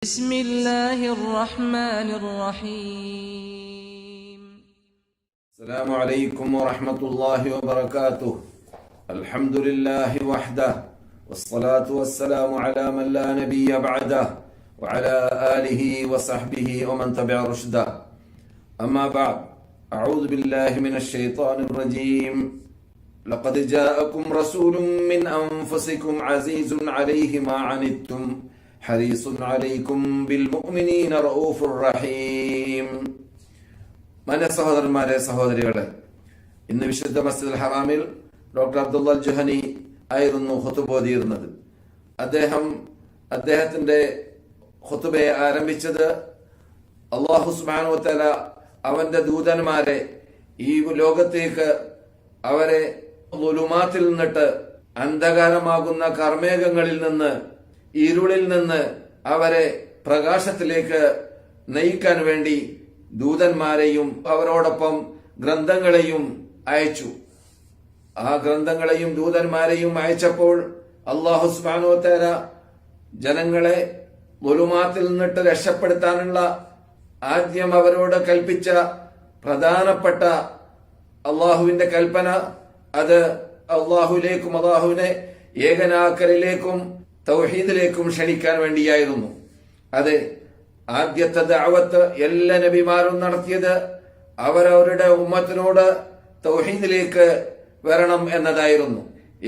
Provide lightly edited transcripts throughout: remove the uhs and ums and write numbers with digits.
بسم الله الرحمن الرحيم. السلام عليكم ورحمة الله وبركاته. الحمد لله وحده والصلاة والسلام على من لا نبي بعده وعلى آله وصحبه ومن تبع رشده. أما بعد، أعوذ بالله من الشيطان الرجيم. لقد جاءكم رسول من أنفسكم عزيز عليه ما عنتم حريص عليكم بالمؤمنين رؤوف رحيم. മാന്യ സഹോദരന്മാരെ, സഹോദരികളെ, ഇന്ന് വിശുദ്ധ മസ്ജിദുൽ ഹറാമിൽ ഡോക്ടർ അബ്ദുള്ള ജുഹനി ആയിരുന്നു ഖുതുബ ഓതിയിരുന്നത്. അദ്ദേഹത്തിന്റെ ഖുതുബയെ ആരംഭിച്ചത് അല്ലാഹു സുബ്ഹാനഹു വ തആല അവന്റെ ദൂതന്മാരെ ഈ ലോകത്തേക്ക് അവരെ ളുലുമാത്തിൽ നിന്നിട്ട്, അന്ധകാരമാകുന്ന കർമ്മേഘങ്ങളിൽ നിന്ന്, ഇരുളിൽ നിന്ന് അവരെ പ്രകാശത്തിലേക്ക് നയിക്കാൻ വേണ്ടി ദൂതന്മാരെയും അവരോടൊപ്പം ഗ്രന്ഥങ്ങളെയും അയച്ചു. ആ ഗ്രന്ഥങ്ങളെയും ദൂതന്മാരെയും അയച്ചപ്പോൾ അല്ലാഹു സുബ്ഹാനഹു വ തആല ജനങ്ങളെ ളുലുമാത്തിൽ നിന്നിട്ട് രക്ഷപ്പെടുത്താനുള്ള ആദ്യം അവരോട് കൽപ്പിച്ച പ്രധാനപ്പെട്ട അള്ളാഹുവിന്റെ കൽപ്പന, അത് അള്ളാഹുവിലേക്കും അള്ളാഹുവിനെ ഏകനാക്കലിലേക്കും തൗഹീദിലേക്കും ക്ഷണിക്കാൻ വേണ്ടിയായിരുന്നു. അത് ആദ്യത്തെ ദഅവത്ത് എല്ലാ നബിമാരും നടത്തിയത് അവരവരുടെ ഉമ്മത്തിനോട് തൗഹീദിലേക്ക് വരണം എന്നതായിരുന്നു.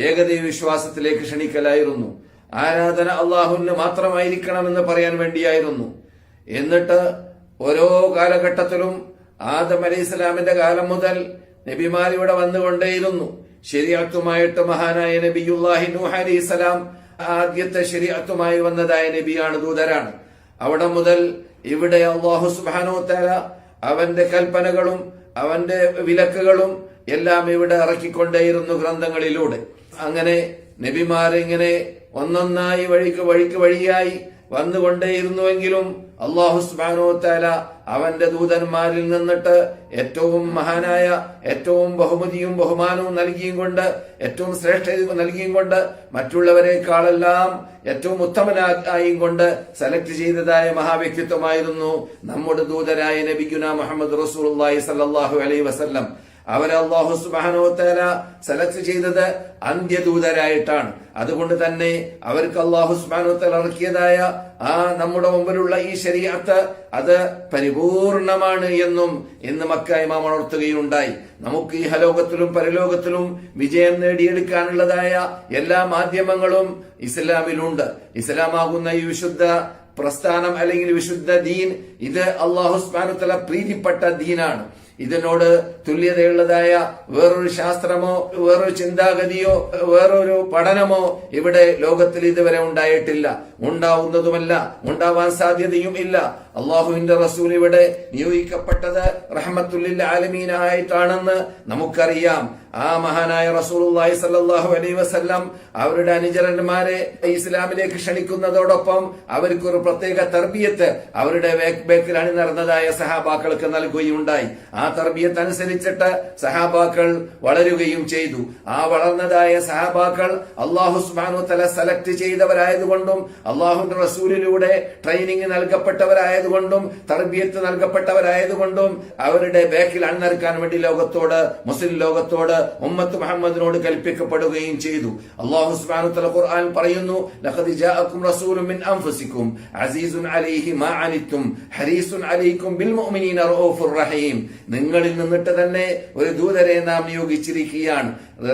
ഏകദൈവ വിശ്വാസത്തിലേക്ക് ക്ഷണിക്കലായിരുന്നു. ആരാധന അള്ളാഹുവിന് മാത്രമായിരിക്കണമെന്ന് പറയാൻ വേണ്ടിയായിരുന്നു. എന്നിട്ട് ഓരോ കാലഘട്ടത്തിലും ആദം അലൈഹിസ്സലാമിന്റെ കാലം മുതൽ നബിമാർ ഇവിടെ വന്നുകൊണ്ടേയിരുന്നു. ശരീഅത്തുമായിട്ട് മഹാനായ നബിയുല്ലാഹി നൂഹ് അലൈഹിസ്സലാം ആദ്യത്തെ ശരീഅത്തുമായി വന്നതായ നബിയാണ്, ദൂതരാണ്. അവിടെ മുതൽ ഇവിടെ അല്ലാഹു സുബ്ഹാനഹു വ തആല അവന്റെ കൽപ്പനകളും അവന്റെ വിലക്കുകളും എല്ലാം ഇവിടെ ഇറക്കിക്കൊണ്ടേയിരുന്നു ഗ്രന്ഥങ്ങളിലൂടെ. അങ്ങനെ നബിമാരിങ്ങനെ ഒന്നൊന്നായി വഴിയായി വന്നുകൊണ്ടേയിരുന്നുവെങ്കിലും അല്ലാഹു സുബ്ഹാനഹു വ തആല അവന്റെ ദൂതന്മാരിൽ നിന്നിട്ട് ഏറ്റവും മഹാനായ, ഏറ്റവും ബഹുമതിയും ബഹുമാനവും നൽകിയും കൊണ്ട്, ഏറ്റവും ശ്രേഷ്ഠതയും നൽകിയും കൊണ്ട്, മറ്റുള്ളവരെക്കാളെല്ലാം ഏറ്റവും ഉത്തമനായും കൊണ്ട് സെലക്ട് ചെയ്തതായ മഹാവ്യക്തിത്വമായിരുന്നു നമ്മുടെ ദൂതരായ നബിയുനാ മുഹമ്മദ് റസൂലുള്ളാഹി സ്വല്ലല്ലാഹു അലൈഹി വസല്ലം. അവരെ അല്ലാഹു സുബ്ഹാനഹു വ തആല സെലക്ട് ചെയ്തത് അന്ത്യദൂതരായിട്ടാണ്. അതുകൊണ്ട് തന്നെ അവർക്ക് അല്ലാഹു സുബ്ഹാനഹു വ തആല ഇറക്കിയതായ ആ നമ്മുടെ മുമ്പിലുള്ള ഈ ശരീഅത്ത് അത് പരിപൂർണമാണ് എന്നും ഇന്ന് മക്ക ഇമാം ഉണർത്തുകയുണ്ടായി. നമുക്ക് ഈ ഹലോകത്തിലും പരലോകത്തിലും വിജയം നേടിയെടുക്കാനുള്ളതായ എല്ലാ മാധ്യമങ്ങളും ഇസ്ലാമിലുണ്ട്. ഇസ്ലാമാകുന്ന ഈ വിശുദ്ധ പ്രസ്ഥാനം അല്ലെങ്കിൽ വിശുദ്ധ ദീൻ, ഇത് അല്ലാഹു സുബ്ഹാനഹു വ തആല പ്രീതിപ്പെട്ട ദീനാണ്. ഇതിനോട് തുല്യതയുള്ളതായ വേറൊരു ശാസ്ത്രമോ വേറൊരു ചിന്താഗതിയോ വേറൊരു പഠനമോ ഇവിടെ ലോകത്തിൽ ഇതുവരെ ഉണ്ടായിട്ടില്ല, ഉണ്ടാവുന്നതുമല്ല, ഉണ്ടാവാൻ സാധ്യതയും ഇല്ല. അള്ളാഹുവിന്റെ റസൂൽ ഇവിടെ നിയോഗിക്കപ്പെട്ടത് റഹ്മത്തുൽ ലിൽ ആലമീൻ ആയിട്ടാണെന്ന് നമുക്കറിയാം. ആ മഹാനായ റസൂലുള്ളാഹി സ്വല്ലല്ലാഹു അലൈഹി വസല്ലം അവരുടെ അനുചരന്മാരെ ഇസ്ലാമിലേക്ക് ക്ഷണിക്കുന്നതോടൊപ്പം അവർക്കൊരു പ്രത്യേക തർബിയത്ത് അവരുടെ ബേക്കിൽ അണിനിരന്നതായ സഹാബാക്കൾക്ക് നൽകുകയുണ്ടായി. ആ തർബിയത്ത് അനുസരിച്ചിട്ട് സഹാബാക്കൾ വളരുകയും ചെയ്തു. ആ വളർന്നതായ സഹാബാക്കൾ അല്ലാഹു സുബ്ഹാനഹു വ തആല സെലക്ട് ചെയ്തവരായതുകൊണ്ടും അല്ലാഹുവിന്റെ റസൂലിലൂടെ ട്രെയിനിങ് നൽകപ്പെട്ടവരായതുകൊണ്ടും തർബിയത്ത് നൽകപ്പെട്ടവരായതുകൊണ്ടും അവരുടെ ബേക്കിൽ അണിനിരക്കാൻ വേണ്ടി ലോകത്തോട്, മുസ്ലിം ലോകത്തോട്, ഉമ്മത്ത് മുഹമ്മദിനോട് കൽപ്പിക്കപ്പെടുകയും ചെയ്തു. അല്ലാഹു സുബ്ഹാനഹു വ തആല ഖുർആൻ പറയുന്നു, ലഖദ് ജാഅക്കും റസൂലുൻ മിൻ അൻഫുസിക്കും അസീസുൻ അലൈഹി മാ അനിത്തും ഹരീസുൻ അലൈക്കും ബിൽ മുഅ്മിനീന റഊഫുർ റഹീം. നിങ്ങളിൽ നിന്നിട്ട് തന്നെ ഒരു ദൂതരെ നാം നിയോഗിച്ചിരിക്കുകയാണ്.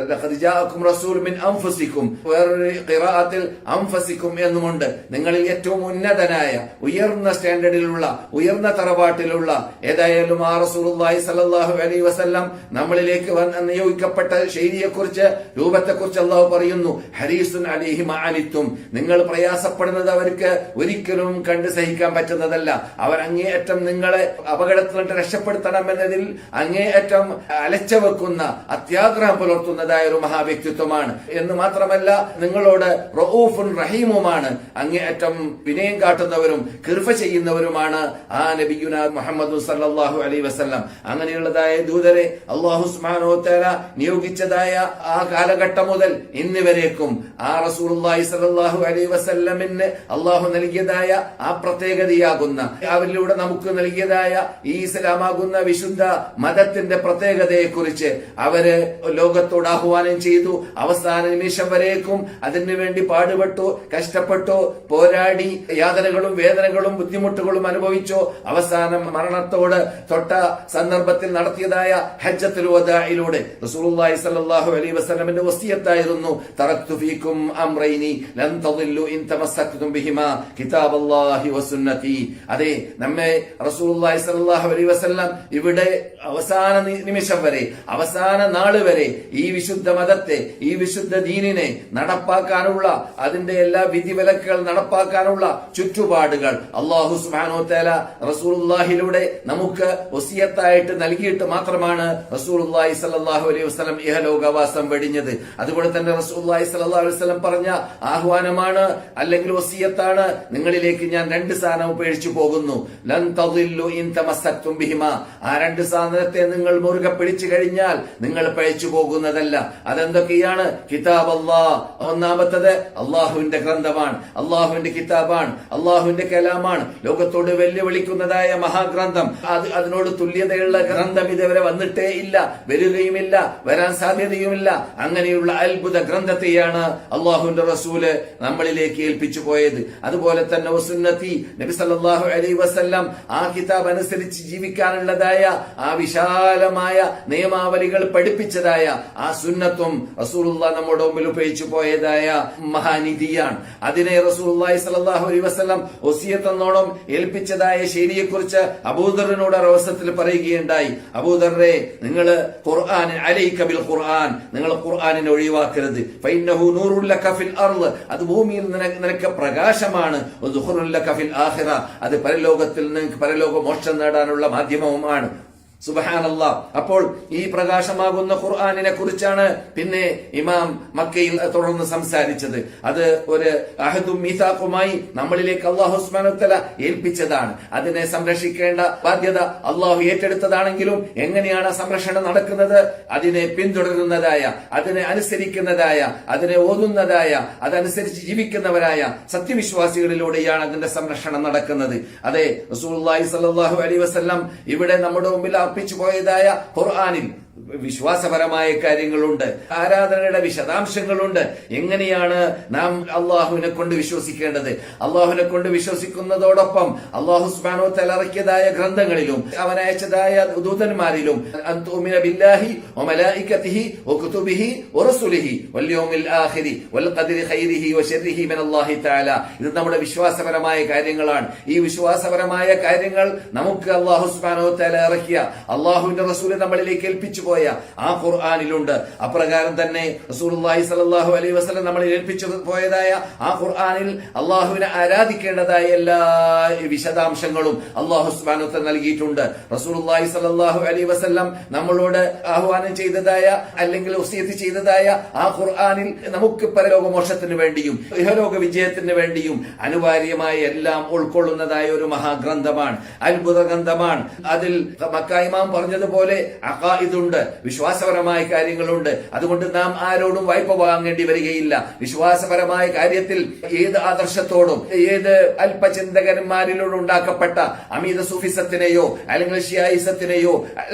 ലഖദ് ജാഅക്കും റസൂലുൻ മിൻ അൻഫുസിക്കും, വേറൊരു ഖിറാഅത്തിൽ അൻഫസിക്കും എന്നുമുണ്ട്. നിങ്ങളിൽ ഏറ്റവും ഉന്നതനായ, ഉയർന്ന സ്റ്റാൻഡേർഡിലുള്ള, ഉയർന്ന തറവാട്ടിലുള്ള ഏതായാലും ആ റസൂലുള്ളാഹി സ്വല്ലല്ലാഹു അലൈഹി വസല്ലം നമ്മളിലേക്ക് നിയോഗിക്കപ്പെട്ട ശൈലിയെക്കുറിച്ച്, രൂപത്തെക്കുറിച്ച് അല്ലാഹു പറയുന്നു, ഹരീസുൻ അലൈഹി മാ അനിത്തും. നിങ്ങൾ പ്രയാസപ്പെടുന്നത് അവർക്ക് ഒരിക്കലും കണ്ട് സഹിക്കാൻ പറ്റുന്നതല്ല. അവർ അങ്ങേയറ്റം നിങ്ങളെ അപകടത്തിൽ നിന്ന് രക്ഷപ്പെടുത്തണം എന്നതിൽ അങ്ങേയറ്റം അലച്ച വെക്കുന്ന, അത്യാഗ്രഹം പുലർത്തുന്ന നൽകുന്നതായ ഒരു മഹാവ്യക്തിത്വമാണ് എന്ന് മാത്രമല്ല നിങ്ങളോട് റഊഫുൻ റഹീമുമാണ്, അങ്ങേയറ്റം വിനയം കാട്ടുന്നവരും കിർഫ ചെയ്യുന്നവരുമാണ് ആ നബിയുന മുഹമ്മദ് സല്ലല്ലാഹു അലൈഹി വസല്ലം. അങ്ങനെയുള്ളതായ ദൂതരെ അല്ലാഹു സുബ്ഹാനഹു വ തആല നിയോഗിച്ചതായ ആ കാലഘട്ടം മുതൽ ഇന്ന് വരേക്കും ആ റസൂലുള്ളാഹി സല്ലല്ലാഹു അലൈഹി വസല്ലമിന് അല്ലാഹു നൽകിയതായ ആ പ്രത്യേകതയാകുന്ന അവരിലൂടെ നമുക്ക് നൽകിയതായ ഈ ഇസ്ലാമാകുന്ന വിശുദ്ധ മതത്തിന്റെ പ്രത്യേകതയെ കുറിച്ച് അവര് ലോകത്തോട് ആഹ്വാനം ചെയ്തു. അവസാന നിമിഷം വരേക്കും അതിനു വേണ്ടി പാടുപെട്ടു, കഷ്ടപ്പെട്ടു, പോരാടി, യാതനകളും വേദനകളും ബുദ്ധിമുട്ടുകളും അനുഭവിച്ചു. അവസാനം മരണത്തോട് തൊട്ട സന്ദർഭത്തിൽ നടത്തിയതായ ഹജ്ജത്തുൽ വദാഇലൂടെ റസൂലുള്ളാഹി സ്വല്ലല്ലാഹു അലൈഹി വസല്ലമിന്റെ വസിയത്തായിരുന്നു തറക്തു ഫീകും അംറൈനി ലൻ തദില്ലു ഇൻ തമസ്സക്തും ബിഹിമാ കിതാബല്ലാഹി വസുന്നതി. അതെ, നമ്മെ റസൂലുള്ളാഹി സ്വല്ലല്ലാഹു അലൈഹി വസല്ലം ഇവിടെ അവസാന നിമിഷം വരെ, അവസാന നാള് വരെ ഈ വിശുദ്ധ മതത്തെ, ഈ വിശുദ്ധ ദീനിനെ നടപ്പാക്കാനുള്ള, അതിന്റെ എല്ലാ വിധിവിലക്കുകൾ നടപ്പാക്കാനുള്ള ചുറ്റുപാടുകൾ അല്ലാഹു സുബ്ഹാനഹു വ തആല റസൂലുള്ളാഹിലൂടെ നമുക്ക് വസിയത്തായിട്ട് നൽകിയിട്ട് മാത്രമാണ് റസൂലുള്ളാഹി സ്വല്ലല്ലാഹു അലൈഹി വസല്ലം ഇഹലോകവാസം വെടിഞ്ഞത്. അതുപോലെ തന്നെ റസൂലുള്ളാഹി സ്വല്ലല്ലാഹു അലൈഹി വസല്ലം പറഞ്ഞ ആഹ്വാനമാണ്, അല്ലെങ്കിൽ വസിയത്താണ്, നിങ്ങളിലേക്ക് ഞാൻ രണ്ട് സാധനം ഉപേക്ഷിച്ചു പോകുന്നു. ലൻ തദില്ലു ഇൻ തമസ്സക്തും ബിഹിമാ. ആ രണ്ട് സാധനത്തെ നിങ്ങൾ മുറുകെ പിടിച്ചു കഴിഞ്ഞാൽ നിങ്ങൾ പിഴച്ചു പോകുന്നതല്ല. അതെന്തൊക്കെയാണ്? കിതാബ് അല്ലാഹ്, ഒന്നാമത്തത് അള്ളാഹുവിന്റെ ഗ്രന്ഥമാണ്, അള്ളാഹുവിന്റെ കിതാബാണ്, അള്ളാഹുവിന്റെ കലാമാണ്, ലോകത്തോട് വെല്ലുവിളിക്കുന്നതായ മഹാഗ്രന്ഥം. അതിനോട് തുല്യതയുള്ള ഗ്രന്ഥം ഇതുവരെ വന്നിട്ടേ ഇല്ല, വരികയുമില്ല, വരാൻ സാധ്യതയുമില്ല. അങ്ങനെയുള്ള അത്ഭുത ഗ്രന്ഥത്തെയാണ് അള്ളാഹുവിന്റെ റസൂല് നമ്മളിലേക്ക് ഏൽപ്പിച്ചു പോയത്. അതുപോലെ തന്നെ വസുന്നതി, നബി സല്ലല്ലാഹു അലൈഹി വസല്ലം ആ കിതാബ് അനുസരിച്ച് ജീവിക്കാനുള്ളതായ ആ വിശാലമായ നിയമാവലികൾ പഠിപ്പിച്ചതായ ആ സുന്നത്തും റസൂലുള്ളാഹി നമ്മുടെ മുമ്പിൽ ഉപയോഗിച്ചു പോയതായ മഹാനിധിയാണ്. അതിനെ റസൂലുള്ളാഹി സ്വല്ലല്ലാഹു അലൈഹി വസല്ലം വസിയത്ത് എന്നോണം ഏൽപ്പിച്ചതായ ശൈലിയെക്കുറിച്ച് അബൂദറിനോട് അവസരത്തിൽ പറയുകയുണ്ടായി. അബൂദറെ, നിങ്ങൾ ഖുർആൻ അലൈക ബിൽ ഖുർആൻ, നിങ്ങൾ ഖുർആനിനെ ഒഴിവാക്കരുത്. ഫഇന്നഹു നൂറുൻ ലക ഫിൽ അർള്, അത് ഭൂമിയിൽ നിനക്ക് പ്രകാശമാണ്. വദുഖുറുൻ ലക ഫിൽ ആഖിറ, അത് പരലോകത്തിൽ നിനക്ക് പരലോക മോക്ഷം നേടാനുള്ള മാധ്യമവുമാണ്. സുബ്ഹാനല്ലാഹ്. അപ്പോൾ ഈ പ്രകാശമാകുന്ന ഖുർആനിനെ കുറിച്ചാണ് പിന്നെ ഇമാം മക്കയിൽ തുടർന്ന് സംസാരിച്ചത്. അത് ഒരു അഹദും മീസാഖുമായി നമ്മളിലേക്ക് അല്ലാഹു സുബ്ഹാനഹു വ തആല ഏൽപ്പിച്ചതാണ്. അതിനെ സംരക്ഷിക്കേണ്ട ബാധ്യത അല്ലാഹു ഏറ്റെടുത്തതാണെങ്കിലും എങ്ങനെയാണ് സംരക്ഷണം നടക്കുന്നത്? അതിനെ പിന്തുടരുന്നതായ, അതിനെ അനുസരിക്കുന്നതായ, അതിനെ ഓതുന്നതായ, അതനുസരിച്ച് ജീവിക്കുന്നവരായ സത്യവിശ്വാസികളിലൂടെയാണ് അതിന്റെ സംരക്ഷണം നടക്കുന്നത്. അതെ, റസൂലുള്ളാഹി സ്വല്ലല്ലാഹു അലൈഹി വസല്ലം ഇവിടെ നമ്മുടെ മുമ്പിൽ അർപ്പിച്ചു പോയതായ ഖുർആനിൽ വിശ്വാസപരമായ കാര്യങ്ങളുണ്ട്, ആരാധനയുടെ വിശദാംശങ്ങളുണ്ട്. എങ്ങനെയാണ് നാം അള്ളാഹുവിനെ കൊണ്ട് വിശ്വസിക്കേണ്ടത്? അള്ളാഹുവിനെ കൊണ്ട് വിശ്വസിക്കുന്നതോടൊപ്പം അള്ളാഹു സുബ്ഹാനഹു വ തആല ഇറക്കിയതായ ഗ്രന്ഥങ്ങളിലും അവൻ അയച്ചതായ ദൂതന്മാരിലും അൻ തുഅ്മിന ബില്ലാഹി വ മലായികതിഹി വ കുതുബിഹി വ റസൂലിഹി വൽ യൗമിൽ ആഖിരി വൽ ഖദരി ഖൈരിഹി വ ശർരിഹി മിനല്ലാഹി തആല. ഇത് നമ്മുടെ വിശ്വാസപരമായ കാര്യങ്ങളാണ്. ഈ വിശ്വാസപരമായ കാര്യങ്ങൾ നമുക്ക് അള്ളാഹു സുബ്ഹാനഹു വ തആല ഇറക്കിയ അള്ളാഹുവിന്റെ റസൂൽ നമ്മളിലേക്ക് ഏൽപ്പിച്ചു പോയ ആ ഖുർആനിലുണ്ട്. അപ്രകാരം തന്നെ റസൂലുള്ളാഹി സ്വല്ലല്ലാഹു അലൈഹി വസല്ലം നമ്മളെ ഏൽപ്പിച്ചു പോയതായ ആ ഖുർആനിൽ അള്ളാഹുവിനെ ആരാധിക്കേണ്ടതായ എല്ലാ വിശദാംശങ്ങളും അള്ളാഹു സുബ്ഹാനഹു വ തആല നൽകിയിട്ടുണ്ട്. റസൂലുള്ളാഹി സ്വല്ലല്ലാഹു അലൈഹി വസല്ലം നമ്മളോട് ആഹ്വാനം ചെയ്തതായ, അല്ലെങ്കിൽ വസിയത്ത് ചെയ്തതായ ആ ഖുർആനിൽ നമുക്ക് പരലോക മോക്ഷത്തിന് വേണ്ടിയും ഇഹലോക വിജയത്തിന് വേണ്ടിയും അനിവാര്യമായ എല്ലാം ഉൾക്കൊള്ളുന്നതായ ഒരു മഹാഗ്രന്ഥമാണ്, അത്ഭുത ഗ്രന്ഥമാണ്. അതിൽ മക്ക ഇമാം പറഞ്ഞതുപോലെ അഖായിദുണ്ട്, വിശ്വാസപരമായ കാര്യങ്ങളുണ്ട്. അതുകൊണ്ട് നാം ആരോടും വായ്പ വാങ്ങേണ്ടി വരികയില്ല. വിശ്വാസപരമായ കാര്യത്തിൽ ഏത് ആദർശത്തോടും ഏത് അല്പചിന്തകന്മാരിലൂടെ ഉണ്ടാക്കപ്പെട്ട അമിത സൂഫിസത്തിനെയോ അല്ലെങ്കിൽ ഷിയായിസത്തിനെയോ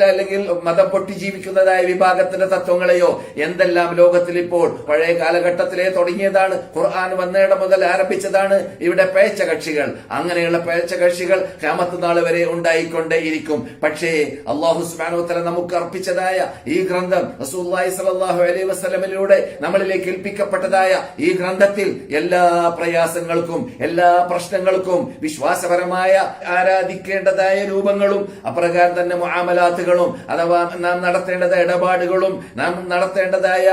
അല്ലെങ്കിൽ മതം പൊട്ടി ജീവിക്കുന്നതായ വിഭാഗത്തിന്റെ തത്വങ്ങളെയോ എന്തെല്ലാം ലോകത്തിൽ ഇപ്പോൾ പഴയ കാലഘട്ടത്തിലെ തുടങ്ങിയതാണ്, ഖുർആൻ വന്നേടം മുതൽ ആരംഭിച്ചതാണ് ഇവിടെ പേച്ച കക്ഷികൾ. അങ്ങനെയുള്ള പേച്ച കക്ഷികൾ ഖിയാമത്ത് നാൾ വരെ ഉണ്ടായിക്കൊണ്ടേയിരിക്കും. പക്ഷേ അല്ലാഹു സുബ്ഹാനഹു വ തആല നമുക്ക് അർപ്പിച്ചതായ ഈ ഗ്രന്ഥം റസൂലുള്ളാഹി സ്വല്ലല്ലാഹു അലൈഹി വസല്ലമിലൂടെ നമ്മളിലേക്ക് ഏൽപ്പിക്കപ്പെട്ടതായ ഈ ഗ്രന്ഥത്തിൽ എല്ലാ പ്രയാസങ്ങൾക്കും എല്ലാ പ്രശ്നങ്ങൾക്കും വിശ്വാസപരമായ ആരാധിക്കേണ്ടതായ രൂപങ്ങളും അപ്രകാരം തന്നെ മുആമലാത്തുകളും അഥവാ നാം നടത്തേണ്ടതായ ഇടപാടുകളും നാം നടത്തേണ്ടതായ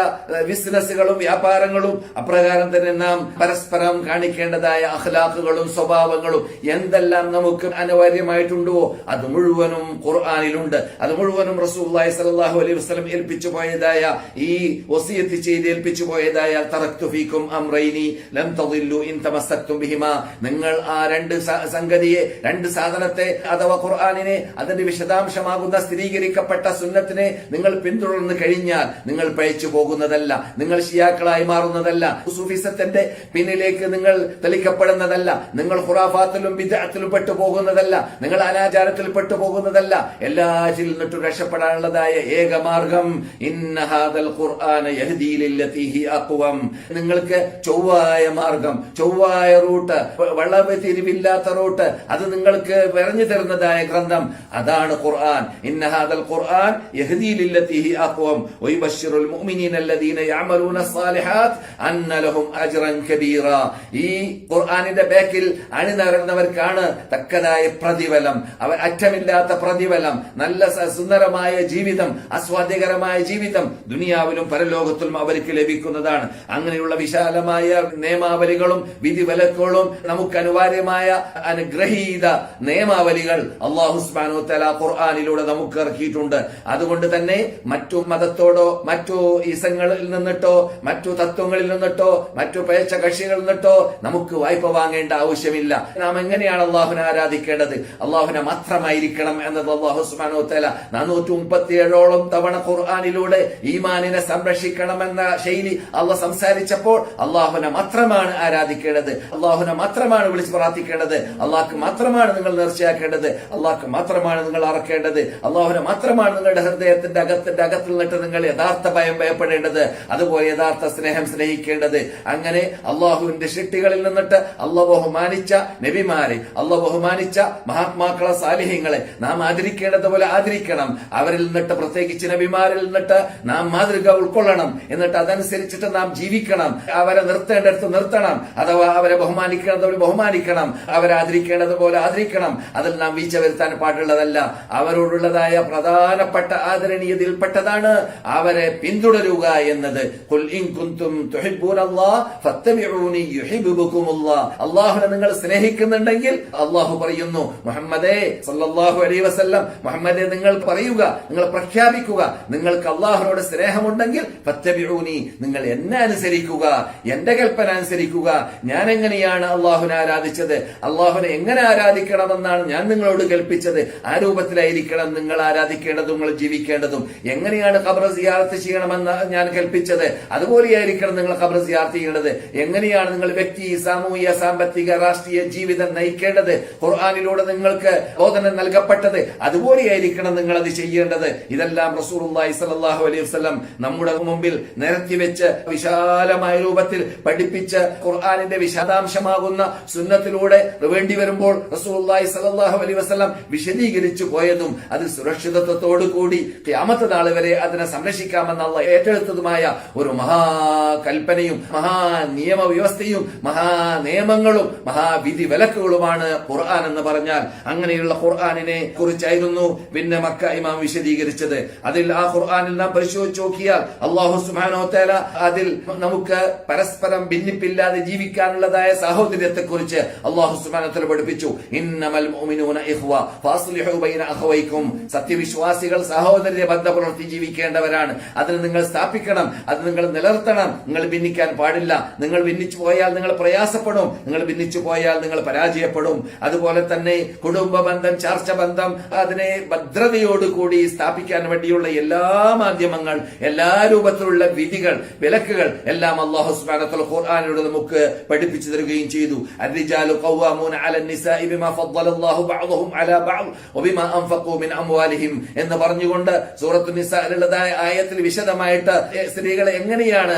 ബിസിനസ്സുകളും വ്യാപാരങ്ങളും അപ്രകാരം തന്നെ നാം പരസ്പരം കാണിക്കേണ്ടതായ അഖ്ലാഖുകളും സ്വഭാവങ്ങളും എന്തെല്ലാം നമുക്ക് അനിവാര്യമായിട്ടുണ്ടോ അത് മുഴുവനും ഖുർആനിലുണ്ട്. അത് മുഴുവനും റസൂലുള്ളാഹി സ്വല്ലല്ലാഹു അലൈഹി വസല്ലം ഏൽപ്പിച്ചു പോയതായ ഈ വസിയത്ത് ചെയ്ത് ഏൽപ്പിച്ചു പോയതായ തറക്തു ഫീക്കും അംറൈനി ലം തദില്ലു ഇൻ തമസ്സക്തും ബിഹിമാ, നിങ്ങൾ ആ രണ്ട് സംഗതിയെ, രണ്ട് സാധനത്തെ അഥവാ ഖുർആനിനെ, അതിന്റെ വിശദാംശമാകുന്ന സ്ഥിരീകരിക്കപ്പെട്ട സുന്നത്തിനെ നിങ്ങൾ പിന്തുടർന്ന് കഴിഞ്ഞാൽ നിങ്ങൾ പഴിച്ചു പോകുന്നതല്ല, നിങ്ങൾ ഷിയാക്കളായി മാറുന്നതല്ല, സൂഫിസത്തിന്റെ പിന്നിലേക്ക് നിങ്ങൾ തെളിക്കപ്പെടുന്നതല്ല, നിങ്ങൾ ഖുറാഫാത്തിലും ബിദ്അത്തിലും പെട്ടുപോകുന്നതല്ല, നിങ്ങൾ അനാചാരത്തിൽ പെട്ടുപോകുന്നതല്ല. എല്ലാറ്റിൽ നിന്നിട്ടും രക്ഷപ്പെടാനുള്ളതായ ഏക മാർഗം ഇന്ന ഹാദൽ ഖുർആന യഹ്ദീ ലില്ലതീ ഹി അഖ്വം, നിങ്ങൾക്ക് ചൊവ്വായ മാർഗം, ചൊവ്വായ റൂട്ട്, വളവ് തിരിവില്ലാത്ത റൂട്ട്, അത് നിങ്ങൾക്ക് പറഞ്ഞു തരുന്നതായ ഗ്രന്ഥം അതാണ് ഖുർആൻ. ഇന്ന ഹാദൽ ഖുർആൻ യഹ്ദീ ലില്ലതീ ഹി അഖ്വം വയുബശ്ശിറുൽ മുഅ്മിനീന അല്ലദീന യഅമലൂന സ്സാലിഹാത്ത് അന്ന ലഹും അജ്റൻ കബീറ. ഈ ഖുർആനിന്റെ ബാക്കിൽ അണിനിരന്നവർക്കാണ് തക്കതായ പ്രതിഫലം, അവർ അറ്റമില്ലാത്ത പ്രതിഫലം, നല്ല സുന്ദരമായ ജീവിതം, ആസ്വാദ്യകരമായ ജീവിതം ദുനിയാവിലും പരലോകത്തിലും അവർക്ക് ലഭിക്കുന്നതാണ്. അങ്ങനെയുള്ള വിശാലമായ നിയമാവലികളും വിധിവിലക്കുകളും നമുക്ക് അനിവാര്യമായ അനുഗ്രഹീത നിയമാവലികൾ അല്ലാഹു സുബ്ഹാനഹു വ തആല ഖുർആനിലൂടെ നമുക്ക് ഇറക്കിയിട്ടുണ്ട്. അതുകൊണ്ട് തന്നെ മറ്റു മതത്തോടോ മറ്റു ഇസങ്ങളിൽ നിന്നിട്ടോ മറ്റു തത്വങ്ങളിൽ നിന്നിട്ടോ മറ്റു പേച്ച കക്ഷികളിൽ നിന്നിട്ടോ നമുക്ക് വായ്പ വാങ്ങേണ്ട ആവശ്യമില്ല. നാം എങ്ങനെയാണ് അള്ളാഹുനെ ആരാധിക്കേണ്ടത്? അള്ളാഹുനെ മാത്രമായിരിക്കണം എന്നത് അല്ലാഹു സുബ്ഹാനഹു വ തആല 437ഓളം തവണ ഖുർആനിലൂടെ ഈമാനിനെ സംരക്ഷിക്കണമെന്ന ശൈലി അള്ളാഹ് സംസാരിച്ചപ്പോൾ അള്ളാഹുനെ മാത്രമാണ് ആരാധിക്കേണ്ടത്, അള്ളാഹുനെ മാത്രമാണ് വിളിച്ച് പ്രാർത്ഥിക്കേണ്ടത്, അള്ളാഹ്ക്ക് മാത്രമാണ് നിങ്ങൾ നേർച്ചയാക്കേണ്ടത്, അള്ളാഹ്ക്ക് മാത്രമാണ് നിങ്ങൾ അറക്കേണ്ടത്, അള്ളാഹുനെ മാത്രമാണ് നിങ്ങളുടെ ഹൃദയത്തിന്റെ അകത്തിൽ നിന്നിട്ട് നിങ്ങൾ യഥാർത്ഥ ഭയം ഭയപ്പെടേണ്ടത്, അതുപോലെ യഥാർത്ഥ സ്നേഹം സ്നേഹിക്കേണ്ടത്. അങ്ങനെ അള്ളാഹുവിന്റെ സൃഷ്ടികളിൽ നിന്നിട്ട് അള്ളാഹ് ബഹുമാനിച്ച നബിമാരെ, അള്ളാഹ് ബഹുമാനിച്ച മഹാത്മാക്കളെ, സാലിഹ്യങ്ങളെ നാം ആദരിക്കേണ്ടതുപോലെ ആദരിക്കണം. അവരിൽ നിന്നിട്ട്, പ്രത്യേകിച്ച് നബിമാരിൽ നിന്നിട്ട് നാം മാതൃക ഉൾക്കൊള്ളണം. എന്നിട്ട് അതനുസരിച്ചിട്ട് നാം ജീവിക്കണം. അവരെ നിർത്തേണ്ടടുത്ത് നിർത്തണം, അഥവാ അവരെ ബഹുമാനിക്കേണ്ടതുപോലെ ബഹുമാനിക്കണം, അവരെ ആദരിക്കേണ്ടതുപോലെ ആദരിക്കണം. അതിൽ നാം വീഴ്ച വരുത്താൻ പാടുള്ളതല്ല. അവരോടുള്ളതായ പ്രധാനപ്പെട്ട ആദരണീയതയിൽപ്പെട്ടതാണ് അവരെ പിന്തുടരുക എന്നത്. ഖുൽ ഇൻ കുൻതും തുഹിബ്ബൂനല്ലാഹ ഫത്തബിഊനി യുഹിബ്ബുകുമുല്ലാഹ്. അല്ലാഹുവിനെ നിങ്ങൾ സ്നേഹിക്കുന്നുണ്ടെങ്കിൽ അല്ലാഹു പറയുന്നു, മുഹമ്മദേ സല്ലല്ലാഹു അലൈഹി വസല്ലം, മുഹമ്മദേ നിങ്ങൾ പറയുക, നിങ്ങൾ പ്രഖ്യാപിക്കുക, നിങ്ങൾക്ക് അല്ലാഹുവിനോട് സ്നേഹമുണ്ടെങ്കിൽ ഫത്തബിഊനി, നിങ്ങൾ എന്നെ അനുസരിക്കുക, എന്റെ കൽപ്പന അനുസരിക്കുക. ഞാൻ എങ്ങനെയാണ് അള്ളാഹുനെ ആരാധിച്ചത്, അള്ളാഹുനെ എങ്ങനെ ആരാധിക്കണമെന്നാണ് ഞാൻ നിങ്ങളോട് കൽപ്പിച്ചത്. ആ രൂപത്തിലായിരിക്കണം നിങ്ങൾ ആരാധിക്കേണ്ടതും നിങ്ങൾ ജീവിക്കേണ്ടതും. എങ്ങനെയാണ് ഖബർ സിയാറത്ത് ചെയ്യണമെന്ന് ഞാൻ കൽപ്പിച്ചത്, അതുപോലെയായിരിക്കണം നിങ്ങൾ ഖബർ സിയാറത്ത് ചെയ്യേണ്ടത്. എങ്ങനെയാണ് നിങ്ങൾ വ്യക്തി, സാമൂഹിക, സാമ്പത്തിക, രാഷ്ട്രീയ ജീവിതം നയിക്കേണ്ടത്, ഖുർആനിലൂടെ നിങ്ങൾക്ക് ബോധനം നൽകപ്പെട്ടത്, അതുപോലെയായിരിക്കണം നിങ്ങൾ അത് ചെയ്യേണ്ടത്. ഇതെല്ലാം റസൂലുള്ളാഹി സ്വല്ലല്ലാഹു അലൈഹി വസല്ലം നമ്മുടെ മുമ്പിൽ നിരത്തി വെച്ച് വിശാലമായ രൂപത്തിൽ പഠിപ്പിച്ച് ഖുർആനിന്റെ വിശദാംശമാകുന്ന സുന്നത്തിലൂടെ വേണ്ടി വരുമ്പോൾ റസൂലുള്ളാഹി സ്വല്ലല്ലാഹു അലൈഹി വസല്ലം വിശദീകരിച്ചു പോയതും അത് സുരക്ഷിതത്വത്തോടു കൂടി ഖിയാമത്ത് നാൾ വരെ അതിനെ സംരക്ഷിക്കാമെന്ന് അല്ലാഹ് ഏറ്റെടുത്തതുമായ ഒരു മഹാകൽപ്പനയും മഹാ നിയമവ്യവസ്ഥയും മഹാ നിയമങ്ങളും മഹാവിധി വിലക്കുകളുമാണ് ഖുർആൻ എന്ന് പറഞ്ഞാൽ. അങ്ങനെയുള്ള ഖുർആനിനെ കുറിച്ചായിരുന്നു പിന്നെ മക്ക ഇമാം വിശദീകരിച്ചത്. അതിൽ ആ ഖുർആനിൽ നാം പരിശോധിച്ച് നോക്കിയാൽ അല്ലാഹു സുബ്ഹാനഹു വ തആല അതിൽ നമുക്ക് പരസ്പരം ഭിന്നിപ്പില്ലാതെ ജീവിക്കാനുള്ളതായ സാഹോദര്യത്തെ കുറിച്ച് അല്ലാഹു സുബ്ഹാനഹു വ തആല പഠിപ്പിച്ചു. ഇന്നമൽ മുഅ്മിനൂന ഇഖ്വ ഫാസ്ലിഹു ബൈന അഖവൈക്കും. സത്യവിശ്വാസികൾ സഹോദര്യ ബന്ധം പുലർത്തി ജീവിക്കേണ്ടവരാണ്. അതിന് നിങ്ങൾ സ്ഥാപിക്കണം, അത് നിങ്ങൾ നിലനിർത്തണം. നിങ്ങൾ ഭിന്നിക്കാൻ പാടില്ല. നിങ്ങൾ ഭിന്നിച്ചു പോയാൽ നിങ്ങൾ പ്രയാസപ്പെടും, നിങ്ങൾ ഭിന്നിച്ചു പോയാൽ നിങ്ങൾ പരാജയപ്പെടും. അതുപോലെ തന്നെ കുടുംബ ബന്ധം, ചർച്ച ബന്ധം, അതിനെ ഭദ്രതയോടുകൂടി സ്ഥാപിക്കാൻ വേണ്ടിയുള്ള എല്ലാ മാധ്യമങ്ങൾ, എല്ലാ രൂപത്തിലുള്ള വിധികൾ, വിലക്കുകൾ എല്ലാം അല്ലാഹു സുബ്ഹാനഹു വ തആല ഖുർആനിലൂടെ നമുക്ക് പഠിപ്പിച്ചു തരുകയും ചെയ്തു. അർരിജാലു ഖവ്വാമൂന അലൻ നിസാഇ ബിമാ ഫദ്ദലല്ലാഹു ബഅദഹും അലാ ബഅദ് വബിമാ അൻഫഖൂ മിൻ അംവാലിഹിം എന്ന് പറഞ്ഞുകൊണ്ട് സൂറത്തുൻ നിസാഇലുള്ളതായ ആയത്തിൽ വിശദമായിട്ട് സ്ത്രീകളെ എങ്ങനെയാണ്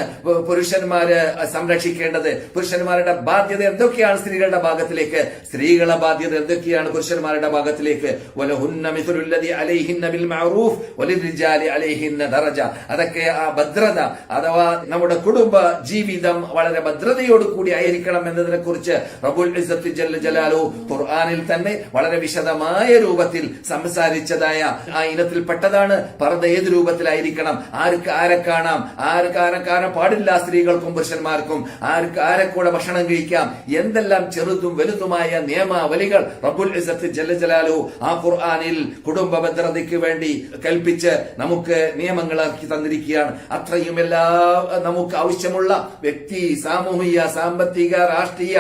പുരുഷന്മാര് സംരക്ഷിക്കേണ്ടത്, പുരുഷന്മാരുടെ ബാധ്യത എന്തൊക്കെയാണ് സ്ത്രീകളുടെ ഭാഗത്തിലേക്ക്, സ്ത്രീകളുടെ ബാധ്യത എന്തൊക്കെയാണ് പുരുഷന്മാരുടെ ഭാഗത്തിലേക്ക്. വലഹുന്ന മിസ്ലുല്ലദി അലൈഹിന്ന ബിൽ മഅറൂഫ് വലിർരിജാലി അലൈഹിന്ന ദറജ. അതൊക്കെ ആ ഭദ്രത, അഥവാ നമ്മുടെ കുടുംബ ജീവിതം വളരെ ഭദ്രതയോട് കൂടി ആയിരിക്കണം എന്നതിനെ കുറിച്ച് റബ്ബുൽ ഇസ്സത്തി ജല്ല ജലാലുഹു ഖുർആനിൽ തന്നെ വളരെ വിശദമായ രൂപത്തിൽ സംസാരിച്ചതായ ആ ഇനത്തിൽപ്പെട്ടതാണ് പർദ്ദ. ഏത് രൂപത്തിലായിരിക്കണം, ആർക്ക് ആരെ കാണാം, ആർക്ക് ആരെ കാണാൻ പാടില്ല, സ്ത്രീകൾക്കും പുരുഷന്മാർക്കും, ആർക്ക് ആരെ കൂടെ ഭക്ഷണം കഴിക്കാം, എന്തെല്ലാം ചെറുതും വലുതുമായ നിയമാവലികൾ റബ്ബുൽ ഇസ്സത്തി ജല്ല ജലാലുഹു ആ ഖുർആനിൽ കുടുംബ ഭദ്രതയ്ക്ക് വേണ്ടി കൽപ്പിച്ച് തിരിച്ച് നമുക്ക് നിയമങ്ങളാക്കി തന്നിരിക്കുകയാണ്. അത്രയും എല്ലാ നമുക്ക് ആവശ്യമുള്ള വ്യക്തി, സാമൂഹിക, സാമ്പത്തിക, രാഷ്ട്രീയ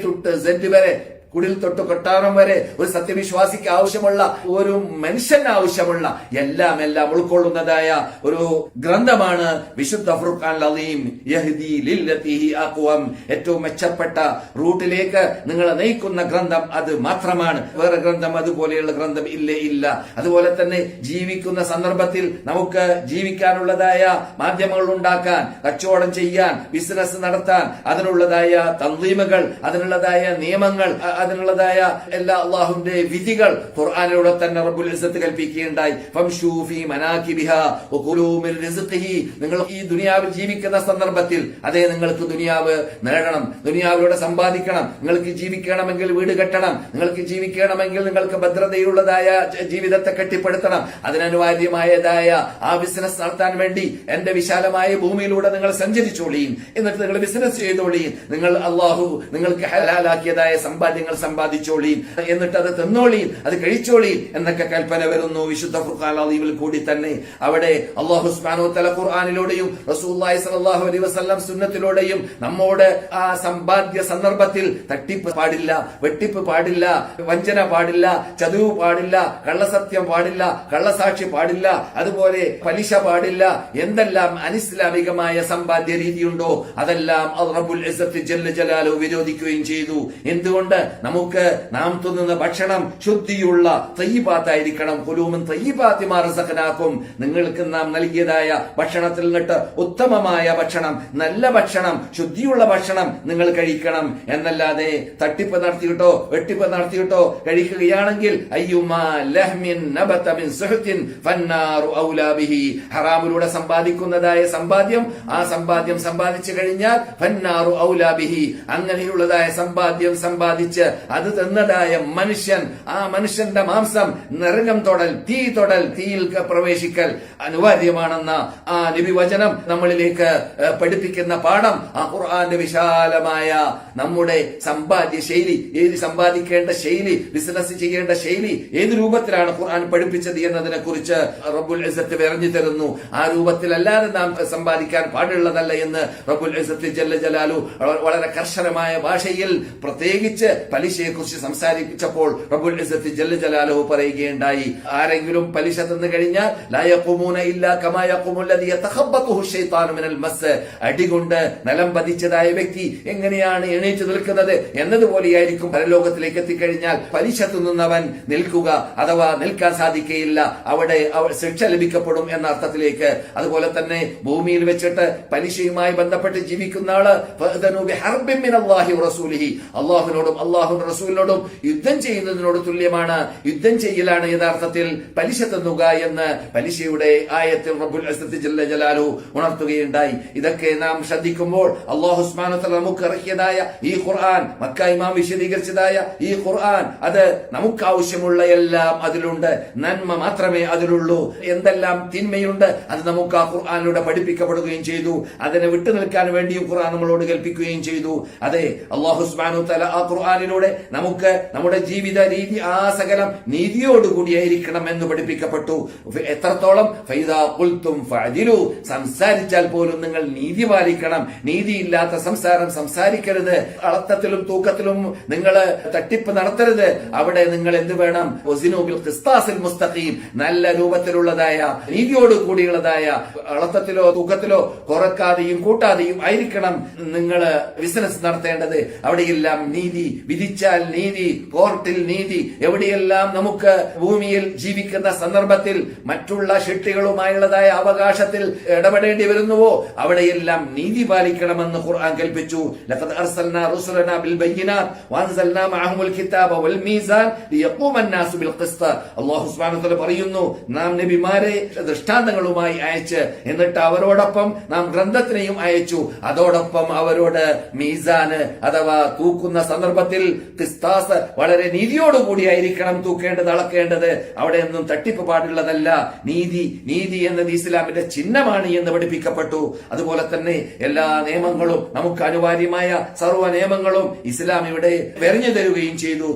തൊട്ട് Z വരെ, കുടിൽ തൊട്ട് കൊട്ടാരം വരെ ഒരു സത്യവിശ്വാസിക്ക് ആവശ്യമുള്ള, ഒരു മനുഷ്യന് ആവശ്യമുള്ള എല്ലാം ഉൾക്കൊള്ളുന്നതായ ഒരു ഗ്രന്ഥമാണ് വിശുദ്ധ ഫുർഖാനുൽ അലീം. യഹ്ദി ലില്ലതി ഹി അഖ്വം, ഏറ്റവും മെച്ചപ്പെട്ട റൂട്ടിലേക്ക് നിങ്ങളെ നയിക്കുന്ന ഗ്രന്ഥം അത് മാത്രമാണ്. വേറെ ഗ്രന്ഥം അതുപോലെയുള്ള ഗ്രന്ഥം ഇല്ല. അതുപോലെ തന്നെ ജീവിക്കുന്ന സന്ദർഭത്തിൽ നമുക്ക് ജീവിക്കാനുള്ളതായ മാധ്യമങ്ങൾ ഉണ്ടാക്കാൻ, കച്ചവടം ചെയ്യാൻ, ബിസിനസ് നടത്താൻ അതിനുള്ളതായ തൻളീമുകൾ, അതിനുള്ളതായ നിയമങ്ങൾ, അതിനുള്ളതായ എല്ലാ അള്ളാഹുവിന്റെ വിധികൾ ഖുർആനിലൂടെ തന്നെ റബ്ബുൽ ഇസ്സത്ത് കൽപ്പിക്കുകയുണ്ടായി. ഫംശൂ ഫീ മനാകിബിഹാ വഖുലൂ മിൻ റിസ്ഖിഹി, നിങ്ങൾ ഈ ദുനിയാവിൽ ജീവിക്കുന്ന സന്ദർഭത്തിൽ അതേ നിങ്ങൾക്ക് ദുനിയാവ് നേടണം, ദുനിയാവിലൂടെ സമ്പാദിക്കണം. നിങ്ങൾക്ക് ജീവിക്കണമെങ്കിൽ വീട് കെട്ടണം, നിങ്ങൾക്ക് ജീവിക്കണമെങ്കിൽ നിങ്ങൾക്ക് ഭദ്രതയുള്ളതായ ജീവിതത്തെ കെട്ടിപ്പടുത്തണം. അതിനനിവാര്യമായതായ ആ ബിസിനസ് നടത്താൻ വേണ്ടി എന്റെ വിശാലമായ ഭൂമിയിലൂടെ നിങ്ങൾ സഞ്ചരിച്ചോളിയും, എന്നിട്ട് നിങ്ങൾ ബിസിനസ് ചെയ്തോളിയും, നിങ്ങൾ അള്ളാഹു നിങ്ങൾക്ക് ഹലാലാക്കിയതായ സമ്പാദ്യങ്ങൾ സമ്പാദിച്ചോളിയും, എന്നിട്ട് അത് തിന്നോളിയും, അത് കഴിച്ചോളിയും എന്നൊക്കെ കൽപ്പന വരുന്നു വിശുദ്ധ ഖുർആനുൽ അലീമിൽ കൂടി തന്നെ. അവിടെ അല്ലാഹു സുബ്ഹാനഹു വ തആല ഖുർആനിലൂടെയും റസൂലുള്ളാഹി സ്വല്ലല്ലാഹു അലൈഹി വസല്ലം സുന്നത്തിലൂടെയും നമ്മോട് ആ സമ്പാദ്യ സന്ദർഭത്തിൽ തട്ടിപ്പ് പാടില്ല, വെട്ടിപ്പ് പാടില്ല, വഞ്ചന പാടില്ല, ചതുവ് പാടില്ല, കള്ളസത്യം പാടില്ല, കള്ളസാക്ഷി പാടില്ല, അതുപോലെ പലിശ പാടില്ല, എന്തെല്ലാം അനിസ്ലാമികമായ സമ്പാദ്യ രീതിയുണ്ടോ അതെല്ലാം റബ്ബുൽ ഇസ്സത്ത് ജല്ല ജലാലുഹു വിരോധിക്കുകയും ചെയ്തു. എന്തുകൊണ്ട്? നമുക്ക് നാം തിന്നുന്ന ഭക്ഷണം ശുദ്ധിയുള്ള തയ്യിബാത്തായിരിക്കണം. ഖുലൂമിൻ തയ്യിബാത്തി മാ റസഖനാകും, നിങ്ങൾക്ക് നാം നൽകിയതായ ഭക്ഷണത്തിൽ നിന്നിട്ട് ഉത്തമമായ ഭക്ഷണം, നല്ല ഭക്ഷണം, ശുദ്ധിയുള്ള ഭക്ഷണം നിങ്ങൾ കഴിക്കണം. എന്നല്ലാതെ തട്ടിപ്പ് നടത്തിയിട്ടോ വെട്ടിപ്പ് നടത്തിയിട്ടോ കഴിക്കുകയാണെങ്കിൽ അയ്യുമാ ലഹ്മിൻ നബത മിൻ സുഹ്തിൻ ഫന്നാറു ഔലാ ബിഹി, ഹറാമിലൂടെ സമ്പാദിക്കുന്നതായ സമ്പാദ്യം, ആ സമ്പാദ്യം സമ്പാദിച്ചു കഴിഞ്ഞാൽ ഫന്നാറു ഔലാ ബിഹി, അങ്ങനെയുള്ളതായ സമ്പാദ്യം സമ്പാദിച്ച് അത് തിന്നതായ മനുഷ്യൻ, ആ മനുഷ്യന്റെ മാംസം നരകം തൊടൽ, തീയിൽ പ്രവേശിക്കൽ അനിവാര്യമാണെന്ന ആ നബിവചനം നമ്മളിലേക്ക് പഠിപ്പിക്കുന്ന പാഠം, ആ ഖുർആന്റെ വിശാലമായ നമ്മുടെ സമ്പാദ്യ ശൈലി, ഏത് സമ്പാദിക്കേണ്ട ശൈലി, ബിസിനസ് ചെയ്യേണ്ട ശൈലി ഏത് രൂപത്തിലാണ് ഖുർആൻ പഠിപ്പിച്ചത് എന്നതിനെ കുറിച്ച് റബ്ബുൽ ഇസ്സത്ത് പറഞ്ഞു തരുന്നു. ആ രൂപത്തിലല്ലാതെ നാം സമ്പാദിക്കാൻ പാടുള്ളതല്ല എന്ന് റബ്ബുൽ ഇസ്സത്ത് ജല്ല ജലാലുഹു വളരെ കർശനമായ ഭാഷയിൽ പ്രത്യേകിച്ച് പലിശയെ കുറിച്ച് സംസാരിച്ചപ്പോൾ റബ്ബുൽ ഇസ്സത്ത് ജല്ല ജലാലുഹു പറയുകയുണ്ടായി, ആരെങ്കിലും പലിശ തിന്നു കഴിഞ്ഞാൽ ലാ യഖൂമൂന ഇല്ലാ കമാ യഖൂമുൽ ലദീ യതഖബ്ബതുഹു ശൈത്താനു മിനൽ മസ്, അടികൊണ്ട് നിലം പതിച്ചതായ വ്യക്തി എങ്ങനെയാണ് എണീറ്റ് നിൽക്കുന്നത് എന്നതുപോലെയായിരിക്കും പരലോകത്തിലേക്ക് എത്തിക്കഴിഞ്ഞാൽ പലിശ തിന്നുന്നവൻ നിൽക്കുക, അഥവാ നിൽക്കാൻ സാധിക്കുകയില്ല, അവിടെ ശിക്ഷ ലഭിക്കപ്പെടും എന്ന അർത്ഥത്തിലേക്ക്. അതുപോലെ തന്നെ ഭൂമിയിൽ വെച്ചിട്ട് പലിശയുമായി ബന്ധപ്പെട്ട് ജീവിക്കുന്ന ആള് അള്ളാഹുവിനോടും അള്ളാഹുവിന്റെ റസൂലിനോടും യുദ്ധം ചെയ്യുന്നതിനോട് തുല്യമാണ്. യുദ്ധം ചെയ്യലാണ് യഥാർത്ഥത്തിൽ പലിശ തിന്നുക എന്ന് പലിശയുടെ ആയത്തിൽ റബ്ബുൽ ഇസ്സത്ത് ജല്ല ജലാലുഹു ഉണർത്തുകയുണ്ടായി. ഇതൊക്കെ നാം ശ്രദ്ധിക്കുമ്പോൾ അല്ലാഹു സുബ്ഹാനഹു വ തആല നമുക്ക് ഇറക്കിയതായ ഈ ഖുർആൻ, മക്ക ഇമാം വിശദീകരിച്ചതായ ഈ ഖുർആൻ, അത് നമുക്ക് ആവശ്യമുള്ള എല്ലാം അതിലുണ്ട്, നന്മ മാത്രമേ അതിലുള്ളൂ. എന്തെല്ലാം തിന്മയുണ്ട് അത് നമുക്ക് ആ ഖുർആനിലൂടെ പഠിപ്പിക്കപ്പെടുകയും ചെയ്തു. അതിനെ വിട്ടുനിൽക്കാൻ വേണ്ടിയും ഖുർആൻ നമ്മളോട് കൽപ്പിക്കുകയും ചെയ്തു. അതെ, അല്ലാഹു സുബ്ഹാനഹു വ തആല ആ ഖുർആനിലൂടെ നമുക്ക് നമ്മുടെ ജീവിത രീതി ആ സകലം നീതിയോടുകൂടിയായിരിക്കണം എന്ന് പഠിപ്പിക്കപ്പെട്ടു. എത്രത്തോളം? ഫൈദാ ഖുൽതും ഫഅദിലു, സംസാരിച്ചാൽ പോലും നിങ്ങൾ നീതി പാലിക്കണം. നീതിയില്ലാത്ത സംസാരം സംസാരിക്കരുത്. അളത്തത്തിലും തൂക്കത്തിലും നിങ്ങൾ തട്ടിപ്പ് നടത്തരുത്. അവിടെ നിങ്ങൾ എന്ത് വേണം? വസിനു ബിൽ ഖിസ്താസിൽ മുസ്തഖീം, നല്ല രൂപത്തിലുള്ളതായ നീതിയോട് കൂടിയുള്ളതായ അളത്തത്തിലോ തൂക്കത്തിലോ കുറക്കാതെയും കൂട്ടാതെയും ആയിരിക്കണം നിങ്ങൾ ബിസിനസ് നടത്തേണ്ടത്. അവിടെയെല്ലാം നീതി, വിധിച്ചാൽ നീതി, കോർട്ടിൽ നീതി. എവിടെയെല്ലാം നമുക്ക് ഭൂമിയിൽ ജീവിക്കുന്ന സന്ദർഭത്തിൽ മറ്റുള്ള ശിട്ടികളുമായുള്ളതായ അവകാശത്തിൽ ഇടപെടേണ്ടി വരുന്നുവോ അവിടെയെല്ലാം നീതി പാലിക്കണമെന്ന് ഖുർആൻ കൽപ്പിച്ചു. ലഖദ് അർസൽനാ റുസുലനാ ബിൽ ബയ്യിനാത്ത് വഅൻസൽനാ മഅഹുൽ കിതാബ വൽ മീസാൻ ലിയഖൂമ അന്നാസു ബിൽ ഖിസ്ത്. അല്ലാഹു സുബ്ഹാനഹു വ തആല പറയുന്നു, നാം നബിമാരെ ദൃഷ്ടാന്തങ്ങളുമായി അയച്ച്, എന്നിട്ട് അവരോടൊപ്പം നാം ഗ്രന്ഥത്തിനെയും അയച്ചു. അതോടൊപ്പം അവരോട് മീസാന് അഥവാ തൂക്കുന്ന സന്ദർഭത്തിൽ ക്രിസ്താസ് വളരെ നീതിയോടുകൂടിയായിരിക്കണം തൂക്കേണ്ടത്, അളക്കേണ്ടത്. അവിടെ ഒന്നും തട്ടിപ്പ് പാടുള്ളതല്ല. നീതി എന്നത് ഇസ്ലാമിന്റെ ചിഹ്നമാണ് എന്ന് പഠിപ്പിക്കപ്പെട്ടു. അതുപോലെ തന്നെ എല്ലാ നിയമങ്ങളും, നമുക്ക് അനിവാര്യമായ സർവ്വ നിയമങ്ങളും ഇസ്ലാം ഇവിടെ വെറിഞ്ഞു തരുകയും ചെയ്തു.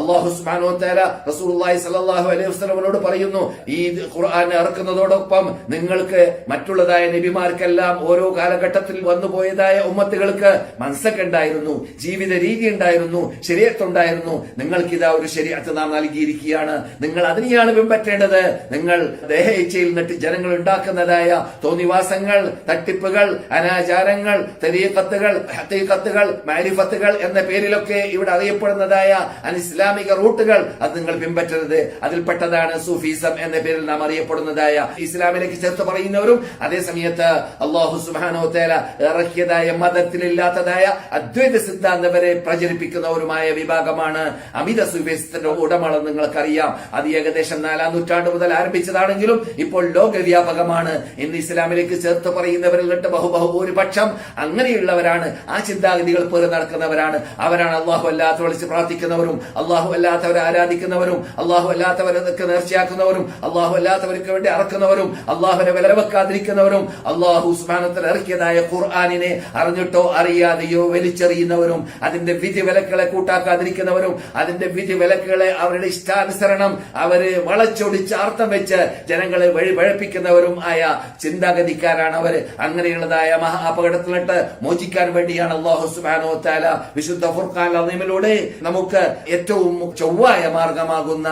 അല്ലാഹു സുബ്ഹാനഹു വ തആല റസൂലുള്ളാഹി സ്വല്ലല്ലാഹു അലൈഹി വസല്ലമയോട് പറയുന്നു, ഈ ഖുർആൻ ഇറക്കുന്നതോടൊപ്പം നിങ്ങൾക്ക് മറ്റുള്ളതായ നബിമാർക്കെല്ലാം ഓരോ കാലഘട്ടത്തിൽ വന്നുപോയതായ ഉമ്മത്തുകൾക്ക് മനസ്സൊക്കെ ഉണ്ടായിരുന്നു, ജീവിത രീതി ഉണ്ടായിരുന്നു, ശരീഅത്ത് ഉണ്ടായിരുന്നു. നിങ്ങൾക്ക് ഇതാ ഒരു ശരീഅത്ത് നാം നൽകിയിരിക്കുകയാണ്. നിങ്ങൾ അതിനെയാണ് പിൻപറ്റേണ്ടത്. നിങ്ങൾ ദേഹേച്ഛയിൽ നിന്നിട്ട് ജനങ്ങൾ ഉണ്ടാക്കുന്നതായ തോന്നിവാസങ്ങൾ, തട്ടിപ്പുകൾ, അനാചാരങ്ങൾ, തരീഖത്തുകൾ, ഹഖീഖത്തുകൾ, മാരിഫത്തുകൾ എന്ന പേരിലൊക്കെ ഇവിടെ അറിയപ്പെടുന്നതായ അനിസ്ലാമിക റൂട്ടുകൾ, അത് നിങ്ങൾ പിൻപറ്റരുത്. അതിൽപ്പെട്ടതാണ് സൂഫിസം എന്ന പേരിൽ നാം അറിയപ്പെടുന്നതായ ഇസ്ലാമിലേക്ക് ചേർത്ത് പറയുന്നവരും അതേ സമയത്ത് അല്ലാഹു സുബ്ഹാനഹു വ തആല ഇറക്കിയതായ മതത്തിലില്ലാത്തതായ അദ്വൈത സിദ്ധാന്തം വരെ പ്രചരിപ്പിക്കുന്നവരുമായ വിഭാഗമാണ് അമിത സൂഫിസത്തിന്റെ ഉടമകൾ. നിങ്ങൾക്കറിയാം, അത് ഏകദേശം 4-ാം നൂറ്റാണ്ട് മുതൽ ആരംഭിച്ചതാണെങ്കിലും ഇപ്പോൾ ലോകവ്യാപകമാണ്. ഇന്ന് ഇസ്ലാമിലേക്ക് ചേർത്ത് പറയുന്നവരിൽ ബഹുഭൂരിപക്ഷം അങ്ങനെയുള്ളവരാണ്. ആ ചിന്താഗതികൾ പേര് നടക്കുന്നവരാണ്. അവരാണ് അള്ളാഹു അല്ലാത്ത വിളിച്ച് പ്രാർത്ഥിക്കുന്നവരും, അള്ളാഹു അല്ലാത്തവരെ ആരാധിക്കുന്നവരും, അള്ളാഹു അല്ലാത്തവരൊക്കെ നേർച്ചയാക്കുന്നവരും, അള്ളാഹു അല്ലാത്തവർക്ക് വേണ്ടി അറക്കുന്നവരും, അള്ളാഹുവിനെ വില വെക്കാതിരിക്കുന്നവരും, അള്ളാഹു സുബ്ഹാനഹു വ തആല ഇറക്കിയതായ ഖുർആനിനെ അറിഞ്ഞിട്ടോ അറിയാതെയോ വലിച്ചെറിയുന്നവരും, അതിന്റെ വിധി വിലക്കുകളെ കൂട്ടാക്കാതിരിക്കുന്നവരും, അതിന്റെ വിധി വിലക്കുകളെ അവരുടെ ഇഷ്ടാനുസരണം അവര് വളച്ചൊടിച്ച് അർത്ഥം വെച്ച് ജനങ്ങളെ വഴിപഴപ്പിക്കുന്നവരും ആയ ചിന്താഗതിക്കാരാണ് അവര്. അങ്ങനെയുള്ളതായ മഹാ അപകടത്തിലിട്ട് മോചിക്കാൻ വേണ്ടിയാണ് അല്ലാഹു സുബ്ഹാനഹു വ തആല വിശുദ്ധ ഫുർഖാൻ അദീമിലൂടെ നമുക്ക് ഏറ്റവും ചൊവ്വായ മാർഗമാകുന്ന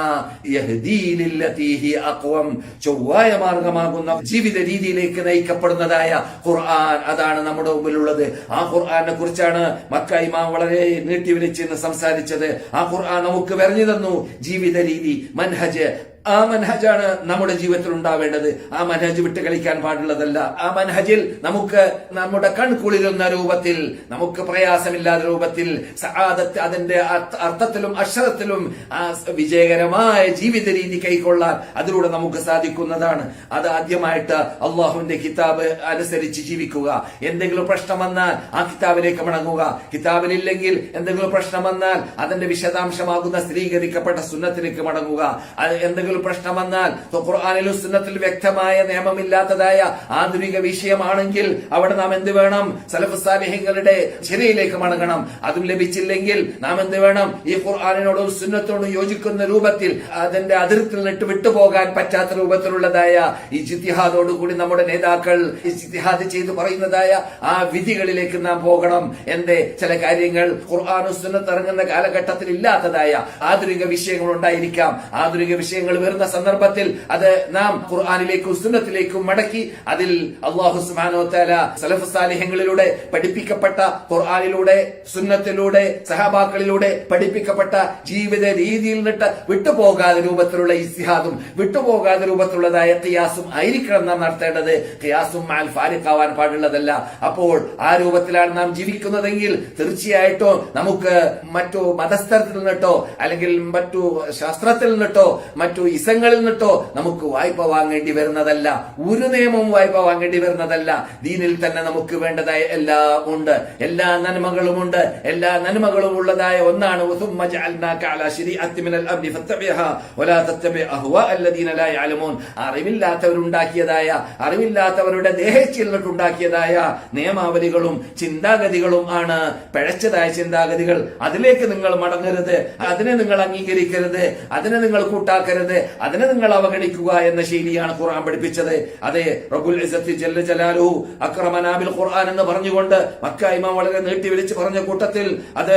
ചൊവ്വായ മാർഗമാകുന്ന ജീവിത രീതിയിലേക്ക് നയിക്കപ്പെടുന്നതായ ഖുർആൻ, അതാണ് നമ്മുടെ മുമ്പിലുള്ളത്. ആ ഖുർആനെ കുറിച്ചാണ് മക്ക ഇമാം വളരെ നീട്ടിവലിച്ച് സംസാരിച്ചത്. ആ ഖുർആൻ നമുക്ക് പറഞ്ഞു തന്നു ജീവിത രീതി, മനഹജ്. ആ മനഹജാണ് നമ്മുടെ ജീവിതത്തിൽ ഉണ്ടാവേണ്ടത്. ആ മനഹജ് വിട്ട് കളിക്കാൻ പാടുള്ളതല്ല. ആ മനഹജിൽ നമുക്ക് നമ്മുടെ കൺകുളിരുന്ന രൂപത്തിൽ, നമുക്ക് പ്രയാസമില്ലാത്ത രൂപത്തിൽ സആദത്ത് അതിന്റെ അർത്ഥത്തിലും അക്ഷരത്തിലും ആ വിജയകരമായ ജീവിത രീതി കൈക്കൊള്ളാൻ അതിലൂടെ നമുക്ക് സാധിക്കുന്നതാണ്. അത് ആദ്യമായിട്ട് അള്ളാഹുവിന്റെ കിതാബ് അനുസരിച്ച് ജീവിക്കുക. എന്തെങ്കിലും പ്രശ്നം വന്നാൽ ആ കിതാബിലേക്ക് മടങ്ങുക. കിതാബിലില്ലെങ്കിൽ എന്തെങ്കിലും പ്രശ്നം വന്നാൽ അതിന്റെ വിശദാംശമാകുന്ന സ്ഥിരീകരിക്കപ്പെട്ട സുന്നത്തിലേക്ക് മടങ്ങുക. എന്തെങ്കിലും പ്രശ്നം വന്നാൽ ഖുർആനിലും സുന്നത്തിലും വ്യക്തമായ നിയമമില്ലാത്തതായ ആധുനിക വിഷയമാണെങ്കിൽ അവിടെ നാം എന്ത് വേണം? സലഫ് സാലിഹീങ്ങളുടെ ശരിയിലേക്ക് മടങ്ങണം. അതും ലഭിച്ചില്ലെങ്കിൽ നാം എന്ത് വേണം? ഈ ഖുർആനിനോടും സുന്നത്തോടും യോജിക്കുന്ന രൂപത്തിൽ അതിന്റെ അതിർത്തിൽ നിന്നിട്ട് വിട്ടുപോകാൻ പറ്റാത്ത രൂപത്തിലുള്ളതായ ഈ ഇജ്തിഹാദോടുകൂടി നമ്മുടെ നേതാക്കൾ ഇജ്തിഹാദ് ചെയ്ത് പറയുന്നതായ ആ വിധികളിലേക്ക് നാം പോകണം. എന്റെ ചില കാര്യങ്ങൾ ഖുർആനും സുന്നത്ത് ഇറങ്ങുന്ന കാലഘട്ടത്തിൽ ഇല്ലാത്തതായ ആധുനിക വിഷയങ്ങൾ ഉണ്ടായിരിക്കാം. ആധുനിക വിഷയങ്ങൾ വരുന്ന സന്ദർഭത്തിൽ അത് നാം ഖുർആനിലേക്കും സുന്നത്തിലേക്കും മടക്കി അതിൽ അല്ലാഹു സുബ്ഹാനഹു വ തആല സലഫ് സാലിഹ്യങ്ങളിലൂടെ പഠിപ്പിക്കപ്പെട്ട ഖുർആനിലൂടെ സുന്നത്തിലൂടെ സഹാബാക്കളിലൂടെ പഠിപ്പിക്കപ്പെട്ട ജീവിത രീതിയിൽ നിന്നിട്ട് വിട്ടുപോകാതെ രൂപത്തിലുള്ള ഇസ്തിഹാദും വിട്ടുപോകാതെ രൂപത്തിലുള്ളതായ ഖിയാസും ആയിരിക്കണം നാം നടത്തേണ്ടത്. ഖിയാസും മഅൽ ഫാരിഖാവാൻ പാടുള്ളതല്ല. അപ്പോൾ ആ രൂപത്തിലാണ് നാം ജീവിക്കുന്നതെങ്കിൽ തീർച്ചയായിട്ടും നമുക്ക് മറ്റു മതസ്ഥലത്തിൽ നിന്നിട്ടോ അല്ലെങ്കിൽ മറ്റു ശാസ്ത്രത്തിൽ നിന്നിട്ടോ മറ്റു ഇസങ്ങളിൽ നിന്നിട്ടോ നമുക്ക് വായ്പ വാങ്ങേണ്ടി വരുന്നതല്ല. ഒരു നിയമവും വായ്പ വാങ്ങേണ്ടി വരുന്നതല്ല. ദീനിൽ തന്നെ നമുക്ക് വേണ്ടതായ എല്ലാം ഉണ്ട്, എല്ലാ നന്മകളും ഉണ്ട്. എല്ലാ നന്മകളും ഉള്ളതായ ഒന്നാണ് അറിവില്ലാത്തവരുണ്ടാക്കിയതായ അറിവില്ലാത്തവരുടെ ദേഹേച്ഛയിൽ നിന്നുണ്ടാക്കിയതായ നിയമാവലികളും ചിന്താഗതികളും ആണ് പിഴച്ചതായ ചിന്താഗതികൾ. അതിലേക്ക് നിങ്ങൾ മടങ്ങരുത്, അതിനെ നിങ്ങൾ അംഗീകരിക്കരുത്, അതിനെ നിങ്ങൾ കൂട്ടാക്കരുത്, അതിനെ നിങ്ങൾ അവഗണിക്കുക എന്ന ശൈലിയാണ് ഖുർആൻ പഠിപ്പിച്ചത്. അതെ, റബ്ബുൽ ഇസ്സത്തി ജല്ല ജലാലുഹു അക്രമനാ ബിൽ ഖുർആൻ എന്ന് പറഞ്ഞുകൊണ്ട് മക്ക ഇമാം വളരെ നീട്ടി വിളിച്ച് പറഞ്ഞ കൂട്ടത്തിൽ അത്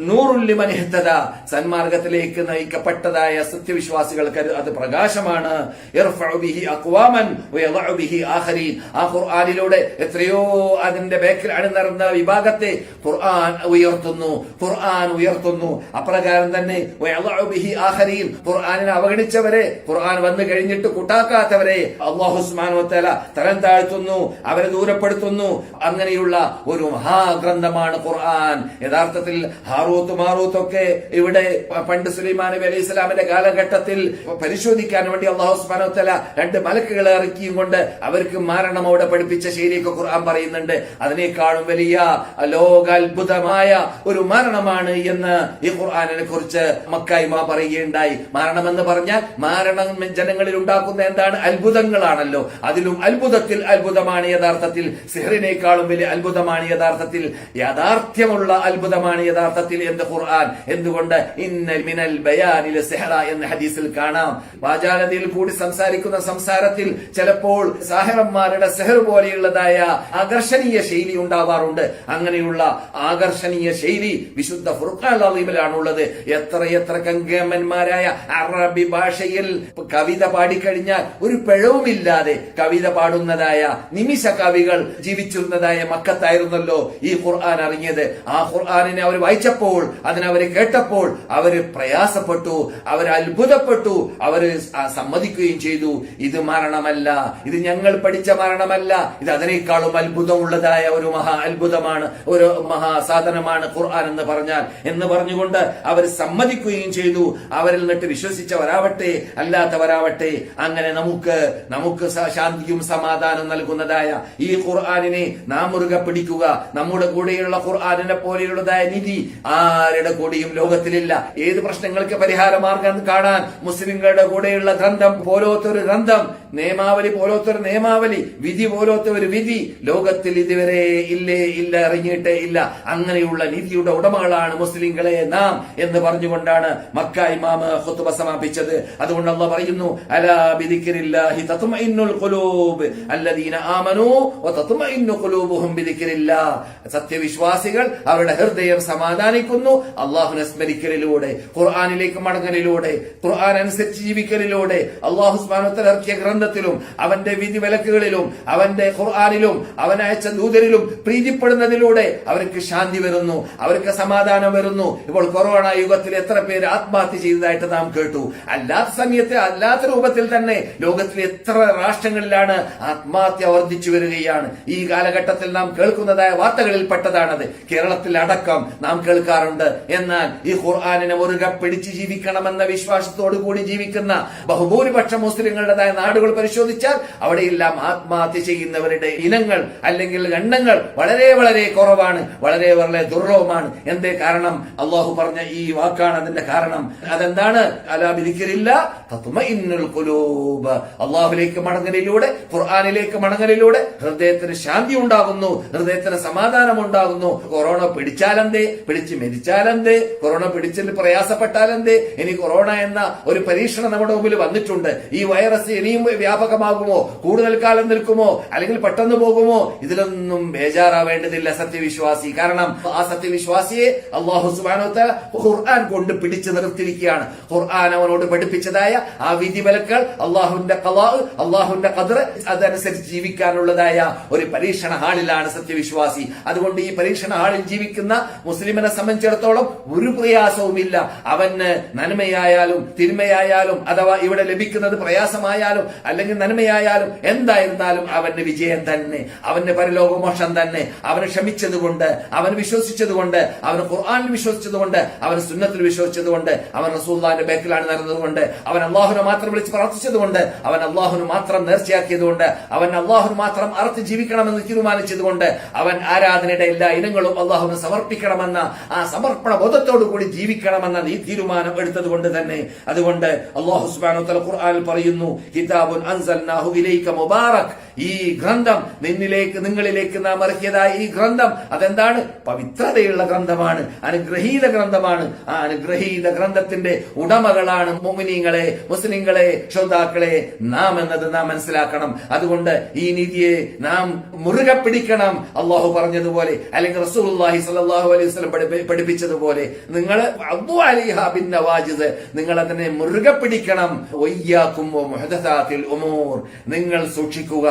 നൂറുൽ ലിമൻ ഇഹ്തദാ, സന്മാർഗത്തിലേക്ക് നയിക്കപ്പെട്ടതായ സത്യവിശ്വാസികൾക്ക് അത് പ്രകാശമാണ്. യർഫഉ ബിഹി അഖ്വാമൻ വയദഉ ബിഹി ആഖരീൻ. ആ ഖുർആനിലൂടെ എത്രയോ അതിന്റെ ബേക്കിൽ അണിനിരന്ന വിഭാഗത്തെ ഖുർആൻ ഉയർത്തുന്നു. അപ്രകാരം തന്നെ വയദഉ ബിഹി ആഖരീൻ, ഖുർആനിനെ അവഗണിച്ചവരെ കൂട്ടാക്കിയവരെ, ഖുർആൻ വന്നു കഴിഞ്ഞിട്ട് കൂട്ടാക്കാത്തവരെ അല്ലാഹു സുബ്ഹാനഹു വ തആല തരം താഴ്ത്തുന്നു, അവരെ ദൂരപ്പെടുത്തുന്നു. അങ്ങനെയുള്ള ഒരു മഹാഗ്രന്ഥമാണ് ഖുർആൻ. യഥാർത്ഥത്തിൽ ഹാറൂത്ത് മാറൂത്ത് ഒക്കെ ഇവിടെ പണ്ട് സുലൈമാൻ നബി അലൈഹി സ്വലാമിന്റെ കാലഘട്ടത്തിൽ പരിശോധിക്കാൻ വേണ്ടി അല്ലാഹു സുബ്ഹാനഹു വ തആല 2 മലക്കുകളെ ഇറക്കിയും കൊണ്ട് അവർക്ക് മാരണം അവിടെ പഠിപ്പിച്ച ശൈലിയൊക്കെ ഖുർആൻ പറയുന്നുണ്ട്. അതിനേക്കാളും വലിയ ലോകാത്ഭുതമായ ഒരു മരണമാണ് എന്ന് ഈ ഖുർആനിനെ കുറിച്ച് മക്ക ഇമാം പറയുകയുണ്ടായി. മരണമെന്ന് പറഞ്ഞാൽ മാരണം ജനങ്ങളിൽ ഉണ്ടാക്കുന്ന എന്താണ്? അത്ഭുതങ്ങളാണല്ലോ. അതിലും അത്ഭുതത്തിൽ അത്ഭുതമാണ് യഥാർത്ഥത്തിൽ. സിഹറിനേക്കാളും വലിയ അത്ഭുതമാണ് യഥാർത്ഥത്തിൽ, യാഥാർത്ഥ്യമുള്ള അത്ഭുതമാണ് യഥാർത്ഥത്തിൽ എന്ന് ഖുർആൻ. എന്തുകൊണ്ട്? ഇന്ന മിനൽ ബയാനിൽ സിഹറ എന്ന ഹദീസിൽ കാണാം. വാചാലതയിൽ കൂടി സംസാരിക്കുന്ന സംസാരത്തിൽ ചിലപ്പോൾ സാഹിറന്മാരുടെ സിഹർ പോലെയുള്ളതായ ആകർഷണീയ ശൈലി ഉണ്ടാവാറുണ്ട്. അങ്ങനെയുള്ള ആകർഷണീയ ശൈലി വിശുദ്ധ ഫുർഖാൻ അളീമിലാണുള്ളത്. എത്രയെത്ര കങ്കേമന്മാരായ അറബി ഭാഷയിൽ കവിത പാടിക്കഴിഞ്ഞാൽ ഒരു പിഴവുമില്ലാതെ കവിത പാടുന്നതായ നിമിഷ കവികൾ ജീവിച്ചിരുന്നതായ മക്കത്തായിരുന്നല്ലോ ഈ ഖുർആൻ അറിഞ്ഞത്. ആ ഖുർആനിനെ അവർ വായിച്ചപ്പോൾ, അതിനവര് കേട്ടപ്പോൾ അവര് പ്രയാസപ്പെട്ടു, അവർ അത്ഭുതപ്പെട്ടു, അവര് സമ്മതിക്കുകയും ചെയ്തു. ഇത് മരണമല്ല, ഇത് ഞങ്ങൾ പഠിച്ച മരണമല്ല, ഇത് അതിനേക്കാളും അത്ഭുതമുള്ളതായ ഒരു മഹാ അത്ഭുതമാണ്, ഒരു മഹാസാധനമാണ് ഖുർആൻ എന്ന് പറഞ്ഞുകൊണ്ട് അവർ സമ്മതിക്കുകയും ചെയ്തു. അവരിൽ നിന്നിട്ട് വിശ്വസിച്ചവരാവട്ടെ അല്ലാത്തവരാവട്ടെ, അങ്ങനെ നമുക്ക് ശാന്തിയും സമാധാനം നൽകുന്നതായ ഈ ഖുർആനിനെ നാം മുറുകെ പിടിക്കുക. നമ്മുടെ കൂടെയുള്ള ഖുർആനിനെ പോലെയുള്ളതായ നിധി ആരുടെ കൂടെയും ലോകത്തിലില്ല. ഏത് പ്രശ്നങ്ങൾക്ക് പരിഹാര മാർഗം കാണാൻ മുസ്ലിങ്ങളുടെ കൂടെയുള്ള ഗ്രന്ഥം പോലത്തെ ഒരു ഗ്രന്ഥം, നിയമാവലി പോലത്തെ ഒരു നിയമാവലി, വിധി പോലത്തെ ഒരു വിധി ലോകത്തിൽ ഇതുവരെ ഇല്ല, ഇറങ്ങിയിട്ടേ ഇല്ല. അങ്ങനെയുള്ള നിധിയുടെ ഉടമകളാണ് മുസ്ലിങ്ങളെ നാം എന്ന് പറഞ്ഞുകൊണ്ടാണ് മക്ക ഇമാം ഖുത്ബ സമാപിച്ചത്. അതുകൊണ്ട് അല്ലാഹു പറയുന്നു, അലാ ബിദിക്രില്ലാഹി തത്മഇന്നുൽ ഖുലൂബ് അല്ലദീന ആമനൂ വതത്മഇന്നു ഖുലൂബുഹും ബിദിക്രില്ലാഹ്. സത്യവിശ്വാസികൾ അവരുടെ ഹൃദയം സമാധാനിക്കുന്നു അല്ലാഹുവിനെ സ്മരിക്കലിലൂടെ, ഖുർആനിലേക്ക് മടങ്ങലിലൂടെ, ഖുർആൻ അനുസരിച്ച് ജീവിക്കലിലൂടെ, അല്ലാഹു സുബ്ഹാനഹു വ തആല ഇറക്കിയ ഗ്രന്ഥത്തിലും അവന്റെ വിധി വിലക്കുകളിലും അവന്റെ ഖുർആനിലും അവൻ അയച്ച ദൂതരിലും പ്രീതിപ്പെടുന്നതിലൂടെ അവർക്ക് ശാന്തി വരുന്നു, അവർക്ക് സമാധാനം വരുന്നു. ഇപ്പോൾ കൊറോണ യുഗത്തിൽ എത്ര പേര് ആത്മഹത്യ ചെയ്തതായിട്ട് നാം കേട്ടു. അല്ലാത്ത സമയത്ത് അല്ലാത്ത രൂപത്തിൽ തന്നെ ലോകത്തിലെ എത്ര രാഷ്ട്രങ്ങളിലാണ് ആത്മഹത്യ വർദ്ധിച്ചു വരികയാണ്. ഈ കാലഘട്ടത്തിൽ നാം കേൾക്കുന്നതായ വാർത്തകളിൽ പെട്ടതാണത്. കേരളത്തിൽ അടക്കം നാം കേൾക്കാറുണ്ട്. എന്നാൽ ഈ ഖുർആനിനെ മുറുകെ പിടിച്ച് ജീവിക്കണമെന്ന വിശ്വാസത്തോടു കൂടി ജീവിക്കുന്ന ബഹുഭൂരിപക്ഷം മുസ്ലിങ്ങളുടേതായ നാടുകൾ പരിശോധിച്ചാൽ അവിടെയെല്ലാം ആത്മഹത്യ ചെയ്യുന്നവരുടെ ഇനങ്ങൾ അല്ലെങ്കിൽ എണ്ണങ്ങൾ വളരെ വളരെ കുറവാണ്, വളരെ വളരെ ദുർലഭമാണ്. എന്തേ കാരണം? അള്ളാഹു പറഞ്ഞ ഈ വാക്കാണ് അതിന്റെ കാരണം. അതെന്താണ്? അലാ ബിദിക്രില്ലാ തത്മഇന്നുൽ ഖുലൂബ്. അള്ളാഹുലേക്ക് മടങ്ങലിലൂടെ, ഖുർആനിലേക്ക് മടങ്ങലിലൂടെ ഹൃദയത്തിന് ശാന്തി ഉണ്ടാകുന്നു, ഹൃദയത്തിന് സമാധാനം ഉണ്ടാകുന്നു. കൊറോണ പിടിച്ചാലെന്തേ, പിടിച്ച് മരിച്ചാലെന്തേ, കൊറോണ പിടിച്ചിൽ പ്രയാസപ്പെട്ടാലെന്തേ? ഇനി കൊറോണ എന്ന ഒരു പരീക്ഷണം നമ്മുടെ മുമ്പിൽ വന്നിട്ടുണ്ട്. ഈ വൈറസ് ഇനിയും വ്യാപകമാകുമോ, കൂടുതൽ കാലം നിൽക്കുമോ, അല്ലെങ്കിൽ പെട്ടെന്ന് പോകുമോ? ഇതിലൊന്നും ബേജാറാവേണ്ടതില്ല സത്യവിശ്വാസി. കാരണം ആ സത്യവിശ്വാസിയെ അല്ലാഹു സുബ്ഹാനഹു വ തആല ഖുർആൻ കൊണ്ട് പിടിച്ചു നിർത്തിയിരിക്കുകയാണ്. ഖുർആൻ അവനോട് പഠിപ്പിച്ചതായ ആ വിധിവിലക്കുകൾ, അല്ലാഹുവിന്റെ ഖളാ, അല്ലാഹുവിന്റെ ഖദർ, അതനുസരിച്ച് ജീവിക്കാനുള്ളതായ ഒരു പരീക്ഷണ ഹാളിലാണ് സത്യവിശ്വാസി. അതുകൊണ്ട് ഈ പരീക്ഷണ ഹാളിൽ ജീവിക്കുന്ന മുസ്ലിമിനെ സംബന്ധിച്ചിടത്തോളം ഒരു പ്രയാസവുമില്ല. അവന് നന്മയായാലും തിന്മയായാലും, അഥവാ ഇവിടെ ലഭിക്കുന്നത് പ്രയാസമായാലും അല്ലെങ്കിൽ നന്മയായാലും, എന്തായിരുന്നാലും അവന് വിജയം തന്നെ, അവന് പരലോകമോക്ഷം തന്നെ. അവന് ക്ഷമിച്ചതുകൊണ്ട്, അവൻ വിശ്വസിച്ചതുകൊണ്ട്, അവന് ഖുർആനിൽ വിശ്വസിച്ചതുകൊണ്ട്, അവൻ സുന്നത്തിൽ വിശ്വസിച്ചതുകൊണ്ട്, അവൻ റസൂലുള്ളാഹിന്റെ ബേക്കിലാണ് നടന്നതുകൊണ്ട്, അവൻ അല്ലാഹുവിനെ മാത്രം വിളിച്ച് പ്രാർത്ഥിച്ചതുകൊണ്ട്, അവൻ അല്ലാഹുവിന് മാത്രം നേർച്ചയാക്കിയതുകൊണ്ട്, അവൻ അല്ലാഹുവിന് മാത്രം അർത്ഥം ജീവിക്കണമെന്ന് തീരുമാനിച്ചതുകൊണ്ട്, അവൻ ആരാധനയുടെ എല്ലാ ഇനങ്ങളും അല്ലാഹുവിന് സമർപ്പിക്കണമെന്ന ആ സമർപ്പണ ബോധത്തോടു കൂടി ജീവിക്കണമെന്ന ഈ തീരുമാനം എടുത്തത് കൊണ്ട് തന്നെ. അതുകൊണ്ട് അല്ലാഹു സുബ്ഹാനഹു വ തആല ഖുർആനിൽ പറയുന്നു, കിതാബുൻ അൻസൽനാഹു ഇലൈക മുബാറക്. ഈ ഗ്രന്ഥം നിങ്ങളിലേക്ക് നാം ഇറക്കിയതായ ഈ ഗ്രന്ഥം അതെന്താണ്? പവിത്രതയുള്ള ഗ്രന്ഥമാണ്, അനുഗ്രഹീത ഗ്രന്ഥമാണ്. ആ അനുഗ്രഹീത ഗ്രന്ഥത്തിന്റെ ഉടമകളാണ് മുഅ്മിനീങ്ങളെ, മുസ്ലിങ്ങളെ, ശ്രോതാക്കളെ നാം എന്നത് നാം മനസ്സിലാക്കണം. അതുകൊണ്ട് ഈ നീതിയെ നാം മുറുകെ പിടിക്കണം. അള്ളാഹു പറഞ്ഞതുപോലെ, അല്ലെങ്കിൽ റസൂലുള്ളാഹി സ്വല്ലല്ലാഹു അലൈഹി വസല്ലം പഠിപ്പിച്ചതുപോലെ, നിങ്ങൾ അദ്ദു അലൈഹാ ബിൻ നവാജിദ്, നിങ്ങൾ അതിനെ മുറുകെ പിടിക്കണം. വയ്യാകും വമുഹദസാത്തിൽ ഉമൂർ, നിങ്ങൾ സൂക്ഷിക്കുക,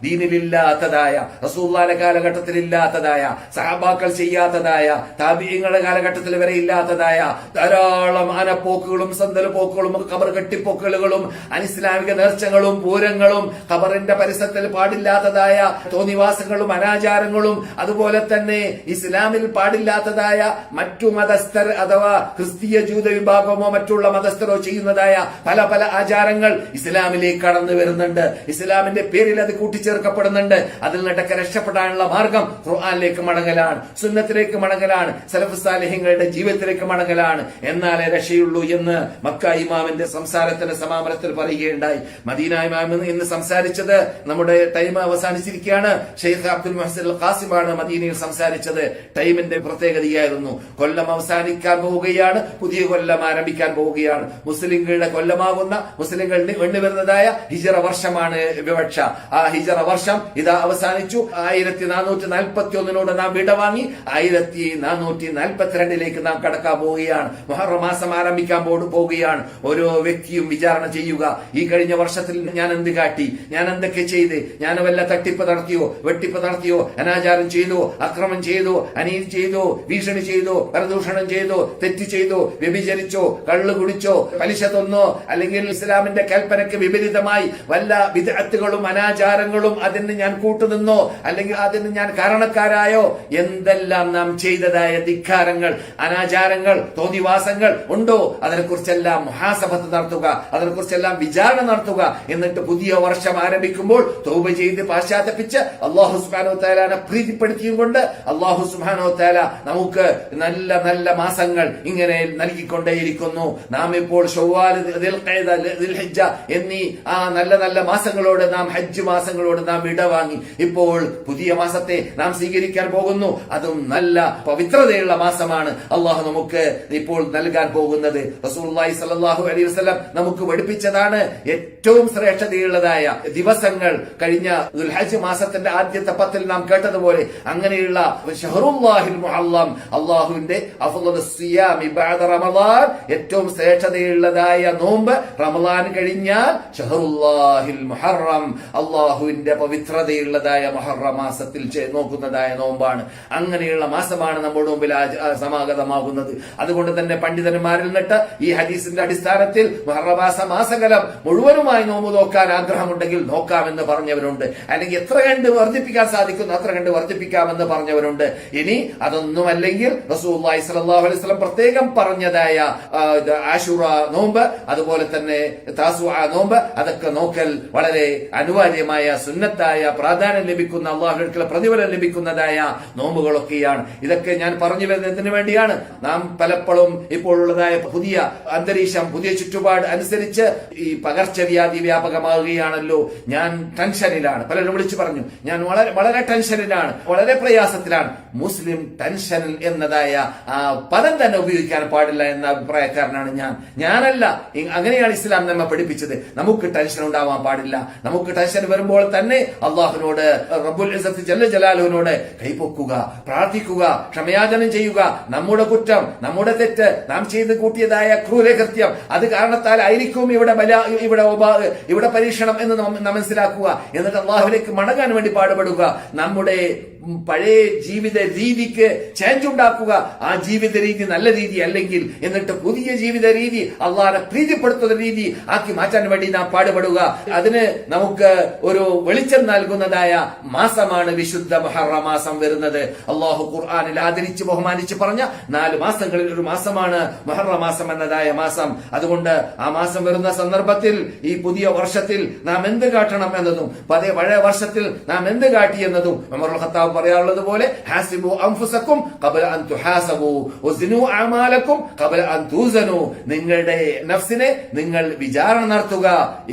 ദീനിലില്ലാത്തതായ, റസൂലുള്ളാഹിയുടെ കാലഘട്ടത്തിൽ ഇല്ലാത്തതായ, സഹാബാക്കൾ ചെയ്യാത്തതായ, താബിഈങ്ങളുടെ കാലഘട്ടത്തിൽ വരെ ഇല്ലാത്തതായ ധാരാളം ആനപ്പോക്കുകളും സന്തൽ പോക്കുകളും ഖബർ കെട്ടിപ്പോക്കലുകളും അനിസ്ലാമിക നേർച്ചകളും പൂരങ്ങളും ഖബറിന്റെ പരിസരത്തിൽ പാടില്ലാത്തതായ തോന്നിവാസങ്ങളും അനാചാരങ്ങളും അതുപോലെ തന്നെ ഇസ്ലാമിൽ പാടില്ലാത്തതായ മറ്റു മതസ്ഥർ അഥവാ ക്രിസ്തീയ ജൂത വിഭാഗമോ മറ്റുള്ള മതസ്ഥരോ ചെയ്യുന്നതായ പല പല ആചാരങ്ങൾ ഇസ്ലാമിലേക്ക് കടന്നു വരുന്നുണ്ട്. ഇസ്ലാമിന്റെ പേരിൽ അത് കൂട്ടിച്ചേർക്കപ്പെടുന്നുണ്ട്. അതിൽ നിന്നൊക്കെ രക്ഷപ്പെടാനുള്ള മാർഗം ഖുർആനിലേക്ക് മടങ്ങലാണ്, സുന്നത്തിലേക്ക് മടങ്ങലാണ്, സലഫ് സാലിഹ്യങ്ങളുടെ ജീവിതത്തിലേക്ക് മടങ്ങലാണ്. എന്നാലേ രക്ഷയുള്ളൂ എന്ന് മക്ക ഇമാമിന്റെ സംസാരത്തിന്റെ സമാപനത്തിൽ പറയുകയുണ്ടായി. മദീന ഇമാം ഇന്ന് സംസാരിച്ചത്, നമ്മുടെ ടൈം അവസാനിച്ചിരിക്കുകയാണ്. ഷെയ്ഖ് അബ്ദുൽ മുഹ്സിൻ അൽ ഖാസിമാണ് മദീനയിൽ സംസാരിച്ചത്. ടൈമിന്റെ പ്രത്യേകതയായിരുന്നു. കൊല്ലം അവസാനിക്കാൻ പോവുകയാണ്, പുതിയ കൊല്ലം ആരംഭിക്കാൻ പോവുകയാണ്. മുസ്ലിങ്ങളുടെ കൊല്ലമാകുന്ന, മുസ്ലിങ്ങൾ എണ്ണുവരുന്നതായ ഹിജറ വർഷമാണ് വിവക്ഷ. ആ ഹിജറ വർഷം ഇതാ അവസാനിച്ചു. 1441 നാം വിടവാങ്ങി 1442 നാം കടക്കാൻ പോവുകയാണ്. മുഹറം മാസം ആരംഭിക്കാൻ പോവുകയാണ്. ഓരോ വ്യക്തിയും വിചാരണ ചെയ്യുക, ഈ കഴിഞ്ഞ വർഷത്തിൽ ഞാൻ എന്ത് കാട്ടി, ഞാൻ എന്തൊക്കെ ചെയ്ത്, ഞാൻ വല്ല തട്ടിപ്പ് നടത്തിയോ, വെട്ടിപ്പ് നടത്തിയോ, അനാചാരം ചെയ്തോ, അക്രമം ചെയ്തോ, അനീതി ചെയ്തോ, ഭീഷണി ചെയ്തോ, പരദൂഷണം ചെയ്തോ, തെറ്റ് ചെയ്തോ, വ്യഭിചരിച്ചോ, കള്ളു കുടിച്ചോ, പലിശ തന്നോ, അല്ലെങ്കിൽ ഇസ്ലാമിന്റെ കൽപ്പനയ്ക്ക് വിപരീതമായി വല്ല വിദഅത്തുകളും അനാചാരങ്ങളും അതിന് ഞാൻ കൂട്ടുനിന്നോ, അല്ലെങ്കിൽ അതിന് ഞാൻ കാരണക്കാരായോ, എന്തെല്ലാം നാം ചെയ്തതായ ധിക്കാരങ്ങൾ, അനാചാരങ്ങൾ, തോന്നിവാസങ്ങൾ ഉണ്ടോ, അതിനെക്കുറിച്ചെല്ലാം മുഹാസബത്ത് നടത്തുക, അതിനെക്കുറിച്ചെല്ലാം വിചാരണ നടത്തുക. എന്നിട്ട് പുതിയ വർഷം ആരംഭിക്കുമ്പോൾ തൗബ ചെയ്ത് പാശ്ചാത്തപിച്ച് അല്ലാഹു സുബ്ഹാനഹു വ തആലയെ പ്രീതിപ്പെടുത്തിയും കൊണ്ട് അല്ലാഹു സുബ്ഹാനഹു വ തആല നമുക്ക് നല്ല നല്ല മാസങ്ങൾ ഇങ്ങനെ നൽകിക്കൊണ്ടേയിരിക്കുന്നു. നാം ഇപ്പോൾ ശവ്വാൽ, ദിൽഖഅദ, ദിൽഹിജ്ജ എന്നീ ആ നല്ല നല്ല മാസങ്ങളോട് നാം, ഹജ്ജ് മാസങ്ങളോട് നാം വിടവാങ്ങി. ഇപ്പോൾ പുതിയ മാസത്തെ നാം സ്വീകരിക്കാൻ പോകുന്നു. അതും നല്ല പവിത്രതയുള്ള മാസമാണ് അള്ളാഹു നമുക്ക് ഇപ്പോൾ നൽകാൻ പോകുന്നത്. റസൂലുള്ളാഹി സ്വല്ലല്ലാഹു അലൈഹി വസല്ലം നമുക്ക് പഠിപ്പിച്ചതാണ് ഏറ്റവും ശ്രേഷ്ഠതയുള്ളതായ ദിവസങ്ങൾ. കഴിഞ്ഞ ദുൽഹജ്ജ് മാസത്തിന്റെ ആദ്യത്തെ 10 നാം കേട്ടതുപോലെ അങ്ങനെയുള്ള ശഹറുല്ലാഹിൽ മുഅല്ലം, അള്ളാഹുവിന്റെ അഫ്ളലുസ് സിയാമി ബഅദ റമളാൻ, ഏറ്റവും ശ്രേഷ്ഠതയുള്ളതായ നോമ്പ് റമളാൻ കഴിഞ്ഞാൽ ശഹറുല്ലാഹിൽ മുഹറം, അള്ളാഹുവിന്റെ പവിത്രതയുള്ളതായ മുഹറം മാസത്തിൽ നോക്കുന്നതായ നോമ്പാണ്. അങ്ങനെയുള്ള മാസമാണ് നമ്മുടെ മുമ്പിൽ സമാഗതമാകുന്നത്. അതുകൊണ്ട് തന്നെ പണ്ഡിതന്മാരിൽ നിന്നിട്ട് ഈ ഹദീസിന്റെ അടിസ്ഥാനത്തിൽ മുഹറം മാസകലം മുഴുവനുമായി നോമ്പ് നോക്കാൻ ആഗ്രഹമുണ്ടെങ്കിൽ നോക്കാമെന്ന് പറഞ്ഞവരുണ്ട്. അല്ലെങ്കിൽ എത്ര കണ്ട് വർദ്ധിപ്പിക്കാൻ സാധിക്കുന്നു അത്ര കണ്ട് വർദ്ധിപ്പിക്കാമെന്ന് പറഞ്ഞവരുണ്ട്. ഇനി അതൊന്നുമല്ലെങ്കിൽ റസൂലുള്ളാഹി സ്വല്ലല്ലാഹു അലൈഹി വസല്ലം പ്രത്യേകം പറഞ്ഞതായ ആശുറ നോമ്പ്, അതുപോലെ തന്നെ താസുആ നോമ്പ്, അതൊക്കെ നോക്കൽ വളരെ അനിവാര്യമായ സുന്നത്തായ പ്രാധാന്യം ലഭിക്കുന്ന, അള്ളാഹുവിന്റെ പ്രതിഫലം ലഭിക്കുന്നതായ നോമ്പുകളൊക്കെയാണ്. ഇതൊക്കെ ഞാൻ പറഞ്ഞു വരുന്നതിന് വേണ്ടിയാണ്. നാം പലപ്പോഴും ഇപ്പോഴുള്ളതായ പുതിയ അന്തരീക്ഷം, പുതിയ ചുറ്റുപാട് അനുസരിച്ച് ഈ പകർച്ചവ്യാധി വ്യാപകമാവുകയാണല്ലോ. ഞാൻ ടെൻഷനിലാണ്, പലരും വിളിച്ചു പറഞ്ഞു ഞാൻ വളരെ ടെൻഷനിലാണ്, വളരെ പ്രയാസത്തിലാണ്. മുസ്ലിം ടെൻഷനിൽ എന്നതായ ആ പദം തന്നെ ഉപയോഗിക്കാൻ പാടില്ല എന്ന അഭിപ്രായക്കാരനാണ് ഞാനല്ല. അങ്ങനെയാണ് ഇസ്ലാം നമ്മെ പഠിപ്പിച്ചത്. നമുക്ക് ടെൻഷൻ ഉണ്ടാവാൻ പാടില്ല. നമുക്ക് ടെൻഷൻ വരുമ്പോൾ തന്നെ അള്ളാഹുവിനോട്, റബ്ബുൽ ഇസ്സത്ത് ജല്ല ജലാലുവിനോട് കൈപൊക്കുക, പ്രാർത്ഥിക്കുക, ക്ഷമയാചനം ചെയ്യുക. നമ്മുടെ കുറ്റം, നമ്മുടെ തെറ്റ്, നാം ചെയ്ത് കൂട്ടിയതായ ക്രൂരകൃത്യം, അത് കാരണത്താലായിരിക്കും ഇവിടെ പരീക്ഷണം എന്ന് നാം മനസ്സിലാക്കുക. എന്നിട്ട് അള്ളാഹുവിലേക്ക് മടങ്ങാൻ വേണ്ടി പാടുപെടുക. നമ്മുടെ പഴയ ജീവിത രീതിക്ക് ചേഞ്ച് ഉണ്ടാക്കുക. ആ ജീവിത രീതി നല്ല രീതി അല്ലെങ്കിൽ എന്നിട്ട് പുതിയ ജീവിത രീതി, അള്ളാഹുവിനെ പ്രീതിപ്പെടുത്തുന്ന രീതി ആക്കി മാറ്റാൻ വേണ്ടി നാം പാടുപെടുക. അതിന് നമുക്ക് ഒരു വെളിച്ചം നൽകുന്നതായ മാസമാണ് വിശുദ്ധ മുഹറം മാസം വരുന്നത്. അള്ളാഹു ഖുർആനിൽ ആദരിച്ച് ബഹുമാനിച്ച് പറഞ്ഞ 4 മാസങ്ങളിൽ ഒരു മാസമാണ് മുഹറം മാസം എന്നതായ മാസം. അതുകൊണ്ട് ആ മാസം വരുന്ന സന്ദർഭത്തിൽ ഈ പുതിയ വർഷത്തിൽ നാം എന്ത് കാട്ടണം എന്നതും പഴയ വർഷത്തിൽ നാം എന്ത് കാട്ടി എന്നതും ഉമർ ഖത്താബ് പറയാറുള്ളത് പോലെ ഹാസിബു അൻഫുസക്കും ഖബല അൻ തുഹാസബു വസിനു അമാലക്കും ഖബല അൻ തുസനു, നിങ്ങളുടെ നഫ്സിനെ നിങ്ങൾ വിചാരണ നടത്തുക.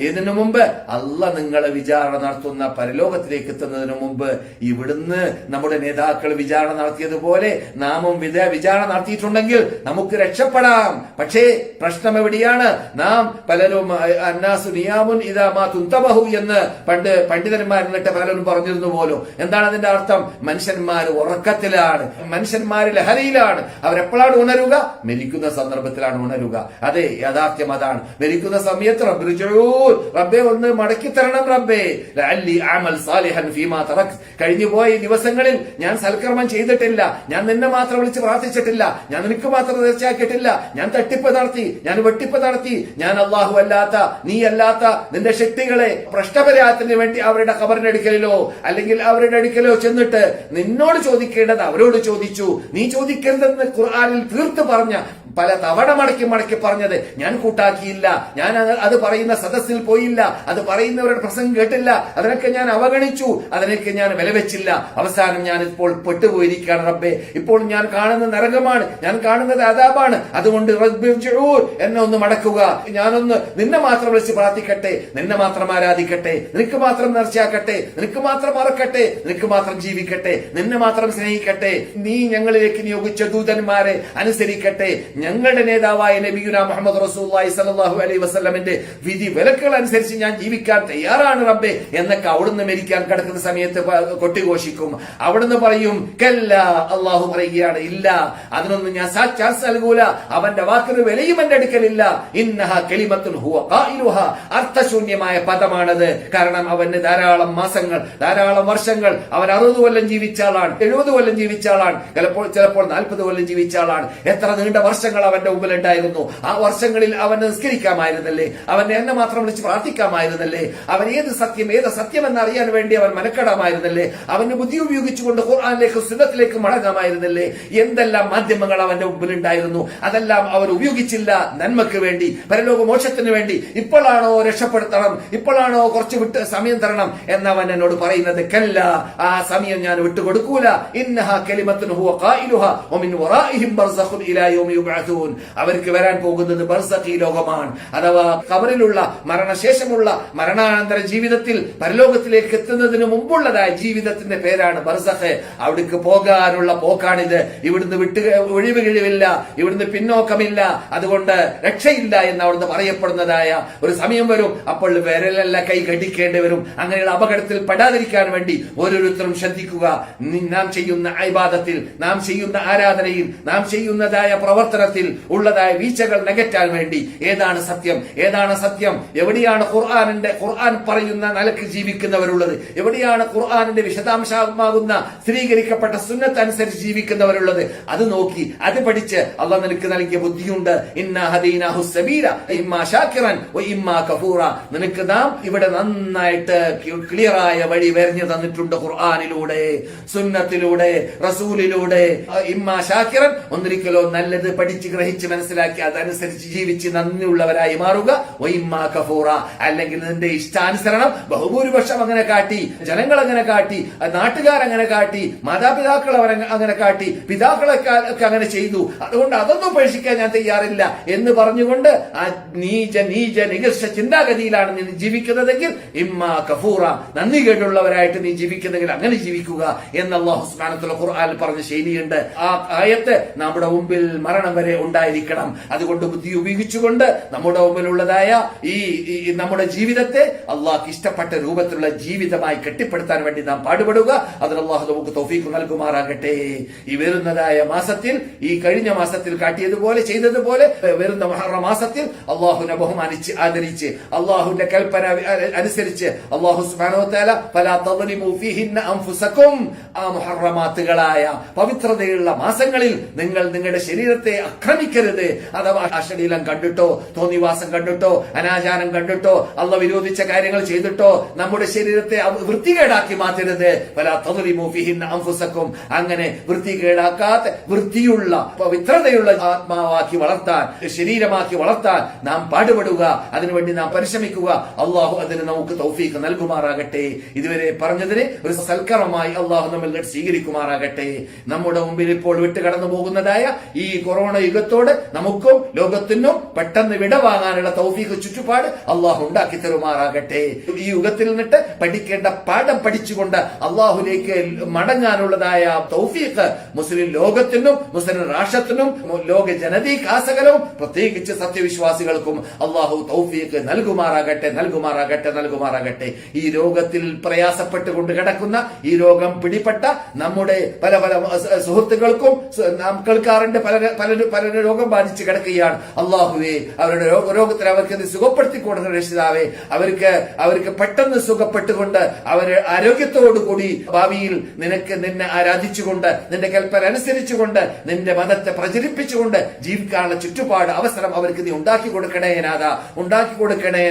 ഏതിനു മുമ്പ്? അല്ലാഹ് നിങ്ങളെ വിചാരണ നടത്തുന്ന പരലോകത്തിലേക്ക് എത്തുന്നതിന് മുമ്പ്. ഇവിടുന്ന് നമ്മുടെ നേതാക്കൾ വിചാരണ നടത്തിയതുപോലെ നാമും വിചാരണ നടത്തിയിട്ടുണ്ടെങ്കിൽ നമുക്ക് രക്ഷപ്പെടാം. പക്ഷേ പ്രശ്നം എവിടെയാണ്? നാം പലരും അന്നാസു നിയാമുൻ ഇദാ മാ തുൻതബഹു എന്ന് പണ്ട് പണ്ഡിതന്മാർ എന്നിട്ട് പലരും പറഞ്ഞിരുന്നു പോലും. എന്താണ് അതിന്റെ അർത്ഥം? മനുഷ്യന്മാർ ഉറക്കത്തിലാണ്, മനുഷ്യന്മാർ ലഹരിയിലാണ്. അവരെപ്പോഴാണ് ഉണരുക? മരിക്കുന്ന സന്ദർഭത്തിലാണ് ഉണരുക. അതെ, യാഥാർത്ഥ്യം അതാണ്. മരിക്കുന്ന സമയത്ത് റബ്ബേ ഒന്ന് മടക്കി തരണം റബ്ബേ, ലഅല്ലി അഅമൽ സാലിഹൻ ഫീമാ തറക്. കഴിഞ്ഞു പോയ ദിവസങ്ങളിൽ ഞാൻ സൽക്കർമ്മം ചെയ്തിട്ടില്ല, ഞാൻ നിന്നെ മാത്രം വിളിച്ച് പ്രാർത്ഥിച്ചിട്ടില്ല, ഞാൻ നിനക്ക് മാത്രം തീർച്ചയാക്കിയിട്ടില്ല, ഞാൻ തട്ടിപ്പ് നടത്തി, ഞാൻ വെട്ടിപ്പ് നടത്തി, ഞാൻ അള്ളാഹു അല്ലാത്ത, നീ അല്ലാത്ത നിന്റെ ശക്തികളെ പ്രശ്നപരിഹാരത്തിന് വേണ്ടി അവരുടെ ഖബറിന്റെ അടുക്കലിലോ അല്ലെങ്കിൽ അവരുടെ അടുക്കലോ ചെന്നിട്ട് നിന്നോട് ചോദിക്കേണ്ടത് അവരോട് ചോദിച്ചു. നീ ചോദിക്കേണ്ടതെന്ന് ഖുർആനിൽ തീർത്ത് പറഞ്ഞ, പല തവണ മടക്കി പറഞ്ഞത് ഞാൻ കൂട്ടാക്കിയില്ല, ഞാൻ അത് പറയുന്ന സദസ്സിൽ പോയില്ല, അത് പറയുന്നവരുടെ പ്രസംഗം കേട്ടില്ല, അതിനൊക്കെ ഞാൻ അവഗണിച്ചു, അതിനൊക്കെ ഞാൻ വിലവെച്ചില്ല. അവസാനം ഞാൻ ഇപ്പോൾ പെട്ടുപോയിരിക്കുകയാണ് റബ്ബേ. ഇപ്പോൾ ഞാൻ കാണുന്ന നരകമാണ്, ഞാൻ കാണുന്നത് അദാബാണ്. അതുകൊണ്ട് എന്നെ ഒന്ന് മടക്കുക, ഞാനൊന്ന് നിന്നെ മാത്രം വിളിച്ച് പ്രാർത്ഥിക്കട്ടെ, നിന്നെ മാത്രം ആരാധിക്കട്ടെ, നിനക്ക് മാത്രം നേർച്ചയാക്കട്ടെ, നിനക്ക് മാത്രം മറക്കട്ടെ, നിനക്ക് മാത്രം ജീവിക്കട്ടെ, നിന്നെ മാത്രം സ്നേഹിക്കട്ടെ, നീ ഞങ്ങളിലേക്ക് നിയോഗിച്ച ദൂതന്മാരെ അനുസരിക്കട്ടെ, ഞങ്ങളുടെ നേതാവായ നബിയുനാ മുഹമ്മദ് റസൂലുള്ളാഹി സ്വല്ലല്ലാഹു അലൈഹി വസല്ലമിന്റെ വിധി വിലക്കുകൾ അനുസരിച്ച് ഞാൻ ജീവിക്കാൻ തയ്യാറാണ് റബ്ബേ എന്നൊക്കെ അവിടുന്ന് മരിക്കാൻ കിടക്കുന്ന സമയത്ത് കൊട്ടിഘോഷിക്കും. അവിടുന്ന് പറയും കല്ല, അള്ളാഹു പറയുകയാണ് ഇല്ല, അതിനൊന്നും ഞാൻ ചാൻസ് നൽകൂല, അവന്റെ വാക്കിന് വിലയും എന്റെ അടുക്കലില്ല. ഇന്നഹ കലിമത്തുൻ ഹുവ ഖായിലുഹ, അർത്ഥശൂന്യമായ പദമാണത്. കാരണം അവന് ധാരാളം മാസങ്ങൾ, ധാരാളം വർഷങ്ങൾ, അവൻ 60 കൊല്ലം ജീവിച്ച ആളാണ്, 70 കൊല്ലം ജീവിച്ച ആളാണ്, ചിലപ്പോൾ 40 കൊല്ലം ജീവിച്ച ആളാണ്. എത്ര നീണ്ട വർഷങ്ങൾ അവന്റെ മുമ്പിൽ ഉണ്ടായിരുന്നു. ആ വർഷങ്ങളിൽ അവൻ നിസ്കരിക്കാമായിരുന്നല്ലേ, അവൻ എന്നെ മാത്രം വിളിച്ച് പ്രാർത്ഥിക്കാമായിരുന്നല്ലേ, അവൻ ഏത് സത്യം എന്നറിയാൻ വേണ്ടി അവൻ മനക്കെടാമായിരുന്നല്ലേ, അവന് ബുദ്ധി ഉപയോഗിച്ചുകൊണ്ട് ഖുർആനിലേക്ക് സുന്നത്തിലേക്ക് മടങ്ങാമായിരുന്നല്ലേ. എന്തെല്ലാം മാധ്യമങ്ങൾ അവന്റെ മുമ്പിൽ ഉണ്ടായിരുന്നു, അതെല്ലാം അവർ ഉപയോഗിച്ചില്ല നന്മക്ക് വേണ്ടി, പരലോക മോക്ഷത്തിന് വേണ്ടി. ഇപ്പോഴാണോ രക്ഷപ്പെടുത്തണം, ഇപ്പോഴാണോ കുറച്ച് വിട്ട് സമയം തരണം എന്നവൻ എന്നോട് പറയുന്നത്? കല്ല, ആ സമയം ഞാൻ വിട്ടുകൊടുക്കൂല. ഇന്നഹ കലിമത്തുൻ ഹുവ ഖായിലുഹ വമിൻ വറാഇഹിം ബർസഖുൻ ഇലാ യൗമി യുബ്അസൂൻ. അവർക്ക് വരാൻ പോകുന്നത് ബർസഖി ലോകമാണ്, അഥവാ ഖബറിലുള്ള മരണശേഷമുള്ള മരണാനന്തര ജീവിതത്തിൽ പരലോകത്തിലേക്ക് എത്തുന്നതിന് മുമ്പുള്ളതായ ജീവിതത്തിന്റെ പേരാണ് ബർസഖ്. അവിടേക്ക് പോകാനുള്ള പോക്കാണിത്. ഇവിടുന്ന് ഒഴിവ് കിഴിവില്ല, ഇവിടുന്ന് പിന്നോക്കമില്ല, അതുകൊണ്ട് രക്ഷയില്ല എന്ന് അവിടുന്ന് പറയപ്പെടുന്നതായ ഒരു സമയം വരും. അപ്പോൾ വിരലല്ല കൈ കടിക്കേണ്ടി വരും. അങ്ങനെയുള്ള അപകടത്തിൽ പെടാതിരിക്കാൻ വേണ്ടി ഓരോരുത്തരും ശ്രദ്ധിക്കുക. നാം ചെയ്യുന്ന ഇബാദത്തിൽ, നാം ചെയ്യുന്ന ആരാധനയിൽ, നാം ചെയ്യുന്നതായ പ്രവർത്തനത്തിൽ ഉള്ളതായ വീഴ്ചകൾ നികറ്റാൻ വേണ്ടി ഏതാണ് സത്യം, ഏതാണ് സത്യം, എവിടെയാണ് ഖുർആൻ പറയുന്ന നിലക്ക് ജീവിക്കുന്നവരുള്ളത്, എവിടെയാണ് ഖുർആനിന്റെ വിശദാംശമാകുന്ന സ്ഥിരീകരിക്കപ്പെട്ട സുന്നത്ത് അനുസരിച്ച് ജീവിക്കുന്നവരുള്ളത്, അത് നോക്കി അത് പഠിച്ച് അള്ളാഹ് നിനക്ക് നൽകിയ ബുദ്ധിയുണ്ട്. ഇന്നാ ഹദീനാഹു സബീല ഇമ്മാ ശാകിറൻ വ ഇമ്മാ കഫൂറ. നിനക്ക് നാം ഇവിടെ നന്നായിട്ട് ക്ലിയറായ വഴി വരഞ്ഞു തന്നിട്ടുണ്ട് ഖുർആനിലൂടെ, സുന്നത്തിലൂടെ, റസൂലിലൂടെ. ഇമ്മാ ശാകിറൻ, ഒന്നിരിക്കലോ നല്ലത് പഠിച്ച് ഗ്രഹിച്ച് മനസ്സിലാക്കി അതനുസരിച്ച് ജീവിച്ച് നന്ദിയുള്ളവരായി മാറുക. വ ഇമ്മാ കഫൂറ, അല്ലെങ്കിൽ നിന്റെ ഇഷ്ടാനുസരണം ബഹുഭൂരിപക്ഷം അങ്ങനെ കാട്ടി, ജനങ്ങൾ അങ്ങനെ കാട്ടി, നാട്ടുകാരങ്ങനെ കാട്ടി, മാതാപിതാക്കൾ അങ്ങനെ കാട്ടി, പിതാക്കളൊക്കെ അങ്ങനെ ചെയ്തു, അതുകൊണ്ട് അതൊന്നും ഉപേക്ഷിക്കാൻ ഞാൻ തയ്യാറില്ല എന്ന് പറഞ്ഞുകൊണ്ട് ആ നീച നികർഷ ചിന്താഗതിയിലാണ് നീ ജീവിക്കുന്നതെങ്കിൽ ഇമ്മാ കഫൂറ, നന്ദി കേട്ടുള്ളവരായിട്ട് നീ ജീവിക്കുന്നെങ്കിൽ അങ്ങനെ ജീവിക്കുക എന്ന് അല്ലാഹു സുബ്ഹാനഹു വ തആല ഖുർആനിൽ പറഞ്ഞ ശൈലിയുണ്ട്. ആ ആയത്ത് നമ്മുടെ മുമ്പിൽ മരണം വരെ ഉണ്ടായിരിക്കണം. അതുകൊണ്ട് ബുദ്ധി ഉപയോഗിച്ചുകൊണ്ട് നമ്മുടെ മുമ്പിലുള്ളതായ ഈ നമ്മുടെ ജീവിതത്തെ അള്ളാഹ്ക്ക് ഇഷ്ടപ്പെട്ട രൂപത്തിലുള്ള ജീവിതമായി കെട്ടിപ്പടുത്താൻ വേണ്ടി നാം പാടുപെടുക. അതിന് അള്ളാഹു നമുക്ക് തൗഫീഖ് നൽകുമാറാകട്ടെ. ഈ വരുന്നതായ മാസത്തിൽ, ഈ കഴിഞ്ഞ മാസത്തിൽ കാട്ടിയതുപോലെ ചെയ്തതുപോലെ വരുന്ന മുഹറം മാസത്തിൽ അള്ളാഹുവിനെ ബഹുമാനിച്ച് ആദരിച്ച് അള്ളാഹുവിന്റെ കൽപ്പന അനുസരിച്ച് അള്ളാഹു സുബ്ഹാനഹു വ തആല ഫലാ തദ്ലിമു ഫീഹിന്ന അൻഫുസകും, ആ മുഹറമാത്തുകളായ പവിത്രതയുള്ള മാസങ്ങളിൽ നിങ്ങൾ നിങ്ങളുടെ ശരീരത്തെ ആക്രമിക്കരുത്. അഥവാ അശ്ലീലം കണ്ടിട്ടോ, തോന്നിവാസം കണ്ടിട്ടോ, അനാചാരം കണ്ടിട്ടോ, അള്ളാഹ് വിരോധിച്ച കാര്യങ്ങൾ ചെയ്തിട്ടോ നമ്മുടെ ശരീരത്തെ വൃത്തികേടാക്കി മാറ്റരുത്. ഫലാ തദ്ലിമു ഫീഹിന്ന അൻഫുസകും, അങ്ങനെ വൃത്തികേടാക്കാത്ത വൃത്തിയുള്ള പവിത്രതയുള്ള ആത്മാവാക്കി വളർത്താൻ, ശരീരമാക്കി വളർത്താൻ നാം പാടുപെടുക. അതിനുവേണ്ടി നാം പരിശ്രമിക്കുക. അള്ളാഹു അതിന് നമുക്ക് തൗഫീഖ് നൽകുമാറാകട്ടെ. ഇതുവരെ പറഞ്ഞതിന് ഒരു സൽക്കരമായി അള്ളാഹു നമ്മൾ സ്വീകരിക്കുമാറാകട്ടെ. നമ്മുടെ മുമ്പിൽ ഇപ്പോൾ വിട്ടുകടന്നു പോകുന്നതായ ഈ കൊറോണ യുഗത്തോട് നമുക്കും ലോകത്തിനും പെട്ടെന്ന് വിടവാങ്ങാനുള്ള തൗഫീഖ് ചുറ്റുപാട് അള്ളാഹു ഉണ്ടാക്കി തരുമാറാകട്ടെ. ഈ യുഗത്തിൽ നിന്നിട്ട് പഠിക്കേണ്ട പാഠം പഠിച്ചുകൊണ്ട് അള്ളാഹുലേക്ക് മടങ്ങാനുള്ളതായ തൗഫീഖ് മുസ്ലിം ലോകത്തിനും മുസ്ലിം രാഷ്ട്രത്തിനും ലോക ജനതീകാസകലവും പ്രത്യേകിച്ച് സത്യവിശ്വാസികൾക്കും അള്ളാഹു തൗഫീഖ് നൽകുമാറാകട്ടെ. ഈ രോഗത്തിൽ പ്രയാസപ്പെട്ടുകൊണ്ട് കിടക്കുന്ന, ഈ രോഗം പിടിപെട്ട നമ്മുടെ പല പല സുഹൃത്തുക്കൾക്കും നാം കേൾക്കാറുണ്ട്, പലരും രോഗം ബാധിച്ച് കിടക്കുകയാണ്. അള്ളാഹുവേ, അവരുടെ രോഗത്തിൽ അവർക്ക് സുഖപ്പെടുത്തി കൊടുക്കുന്ന രക്ഷിതാവേ, അവർക്ക് പെട്ടെന്ന് സുഖപ്പെട്ടുകൊണ്ട് അവര് ആരോഗ്യത്തോടുകൂടി ഭാവിയിൽ നിന്നെ ആരാധിച്ചുകൊണ്ട്, നിന്റെ കൽപ്പന അനുസരിച്ചുകൊണ്ട്, നിന്റെ മതത്തെ പ്രചരിപ്പിച്ചുകൊണ്ട് ജീവിക്കാനുള്ള ചുറ്റുപാട് അവസരം അവർക്ക് നീ ഉണ്ടാക്കി കൊടുക്കണേ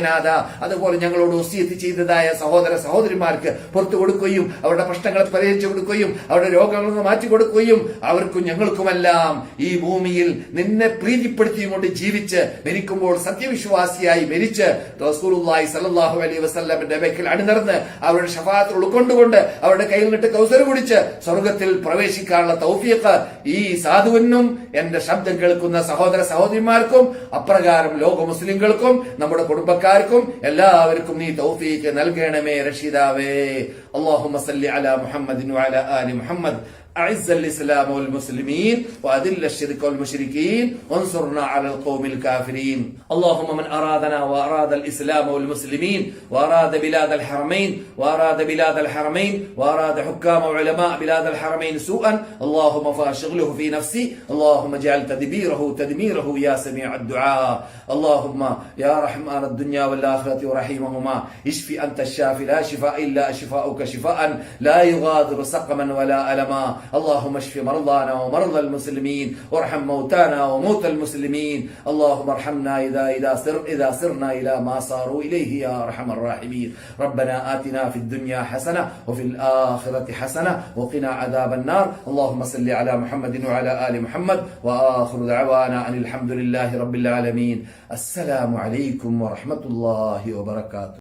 നാഥ. അതുപോലെ ഞങ്ങളോട് വസിയത്ത് ചെയ്തതായ സഹോദര സഹോദരിമാർക്ക് പുറത്തു കൊടുക്കുകയും അവരുടെ പ്രശ്നങ്ങൾ പരിഹരിച്ചു കൊടുക്കുകയും അവരുടെ രോഗങ്ങളിൽ നിന്ന് മാറ്റി കൊടുക്കുകയും അവർക്കും ഞങ്ങൾക്കുമെല്ലാം ഈ ഭൂമിയിൽ നിന്നെ പ്രീതിപ്പെടുത്തിയും ജീവിച്ച് മരിക്കുമ്പോൾ സത്യവിശ്വാസിയായി മരിച്ച് റസൂലുള്ളാഹി സ്വല്ലല്ലാഹു അലൈഹി വസല്ലമിന്റെ ബേക്കിൽ അണിനിരന്ന് അവരുടെ ശഫാഅത്ത് ഉൾക്കൊണ്ടുകൊണ്ട് അവരുടെ കയ്യിൽ നിന്നിട്ട് കൗസർ കുടിച്ച് സ്വർഗത്തിൽ പ്രവേശിക്കാനുള്ള തൗഫീഖ് ഈ സാധുവിനും എന്റെ ശബ്ദം കേൾക്കുന്ന സഹോദര സഹോദരിമാർക്കും അപ്രകാരം ലോക മുസ്ലിംകൾക്കും നമ്മുടെ കുടുംബക്കാർക്കും എല്ലാവർക്കും നീ തൗഫീഖ് നൽകണമേ രക്ഷിതാവേ. അല്ലാഹുമ്മ സല്ലി അലാ മുഹമ്മദിൻ വഅലാ ആലി മുഹമ്മദ്. أعز الإسلام والمسلمين وأذل الشرك والمشركين وانصرنا على القوم الكافرين. اللهم من أرادنا وأراد الإسلام والمسلمين وأراد بلاد الحرمين وأراد حكام وعلماء بلاد الحرمين سوءا اللهم فاشغله في نفسي. اللهم اجعل تدميره يا سميع الدعاء. اللهم يا رحمن الدنيا والآخرة ورحيمهما اشف أنت الشافي لا شفاء إلا شفاؤك شفاء لا يغادر سقما ولا ألما. اللهم اشف مرضانا ومرضى المسلمين وارحم موتانا وموتى المسلمين. اللهم ارحمنا إذا سرنا إلى ما صاروا إليه يا أرحم الراحمين. ربنا آتنا في الدنيا حسنة وفي الآخرة حسنة وقنا عذاب النار. اللهم صل على محمد وعلى آل محمد. وآخر دعوانا أن الحمد لله رب العالمين. السلام عليكم ورحمة الله وبركاته.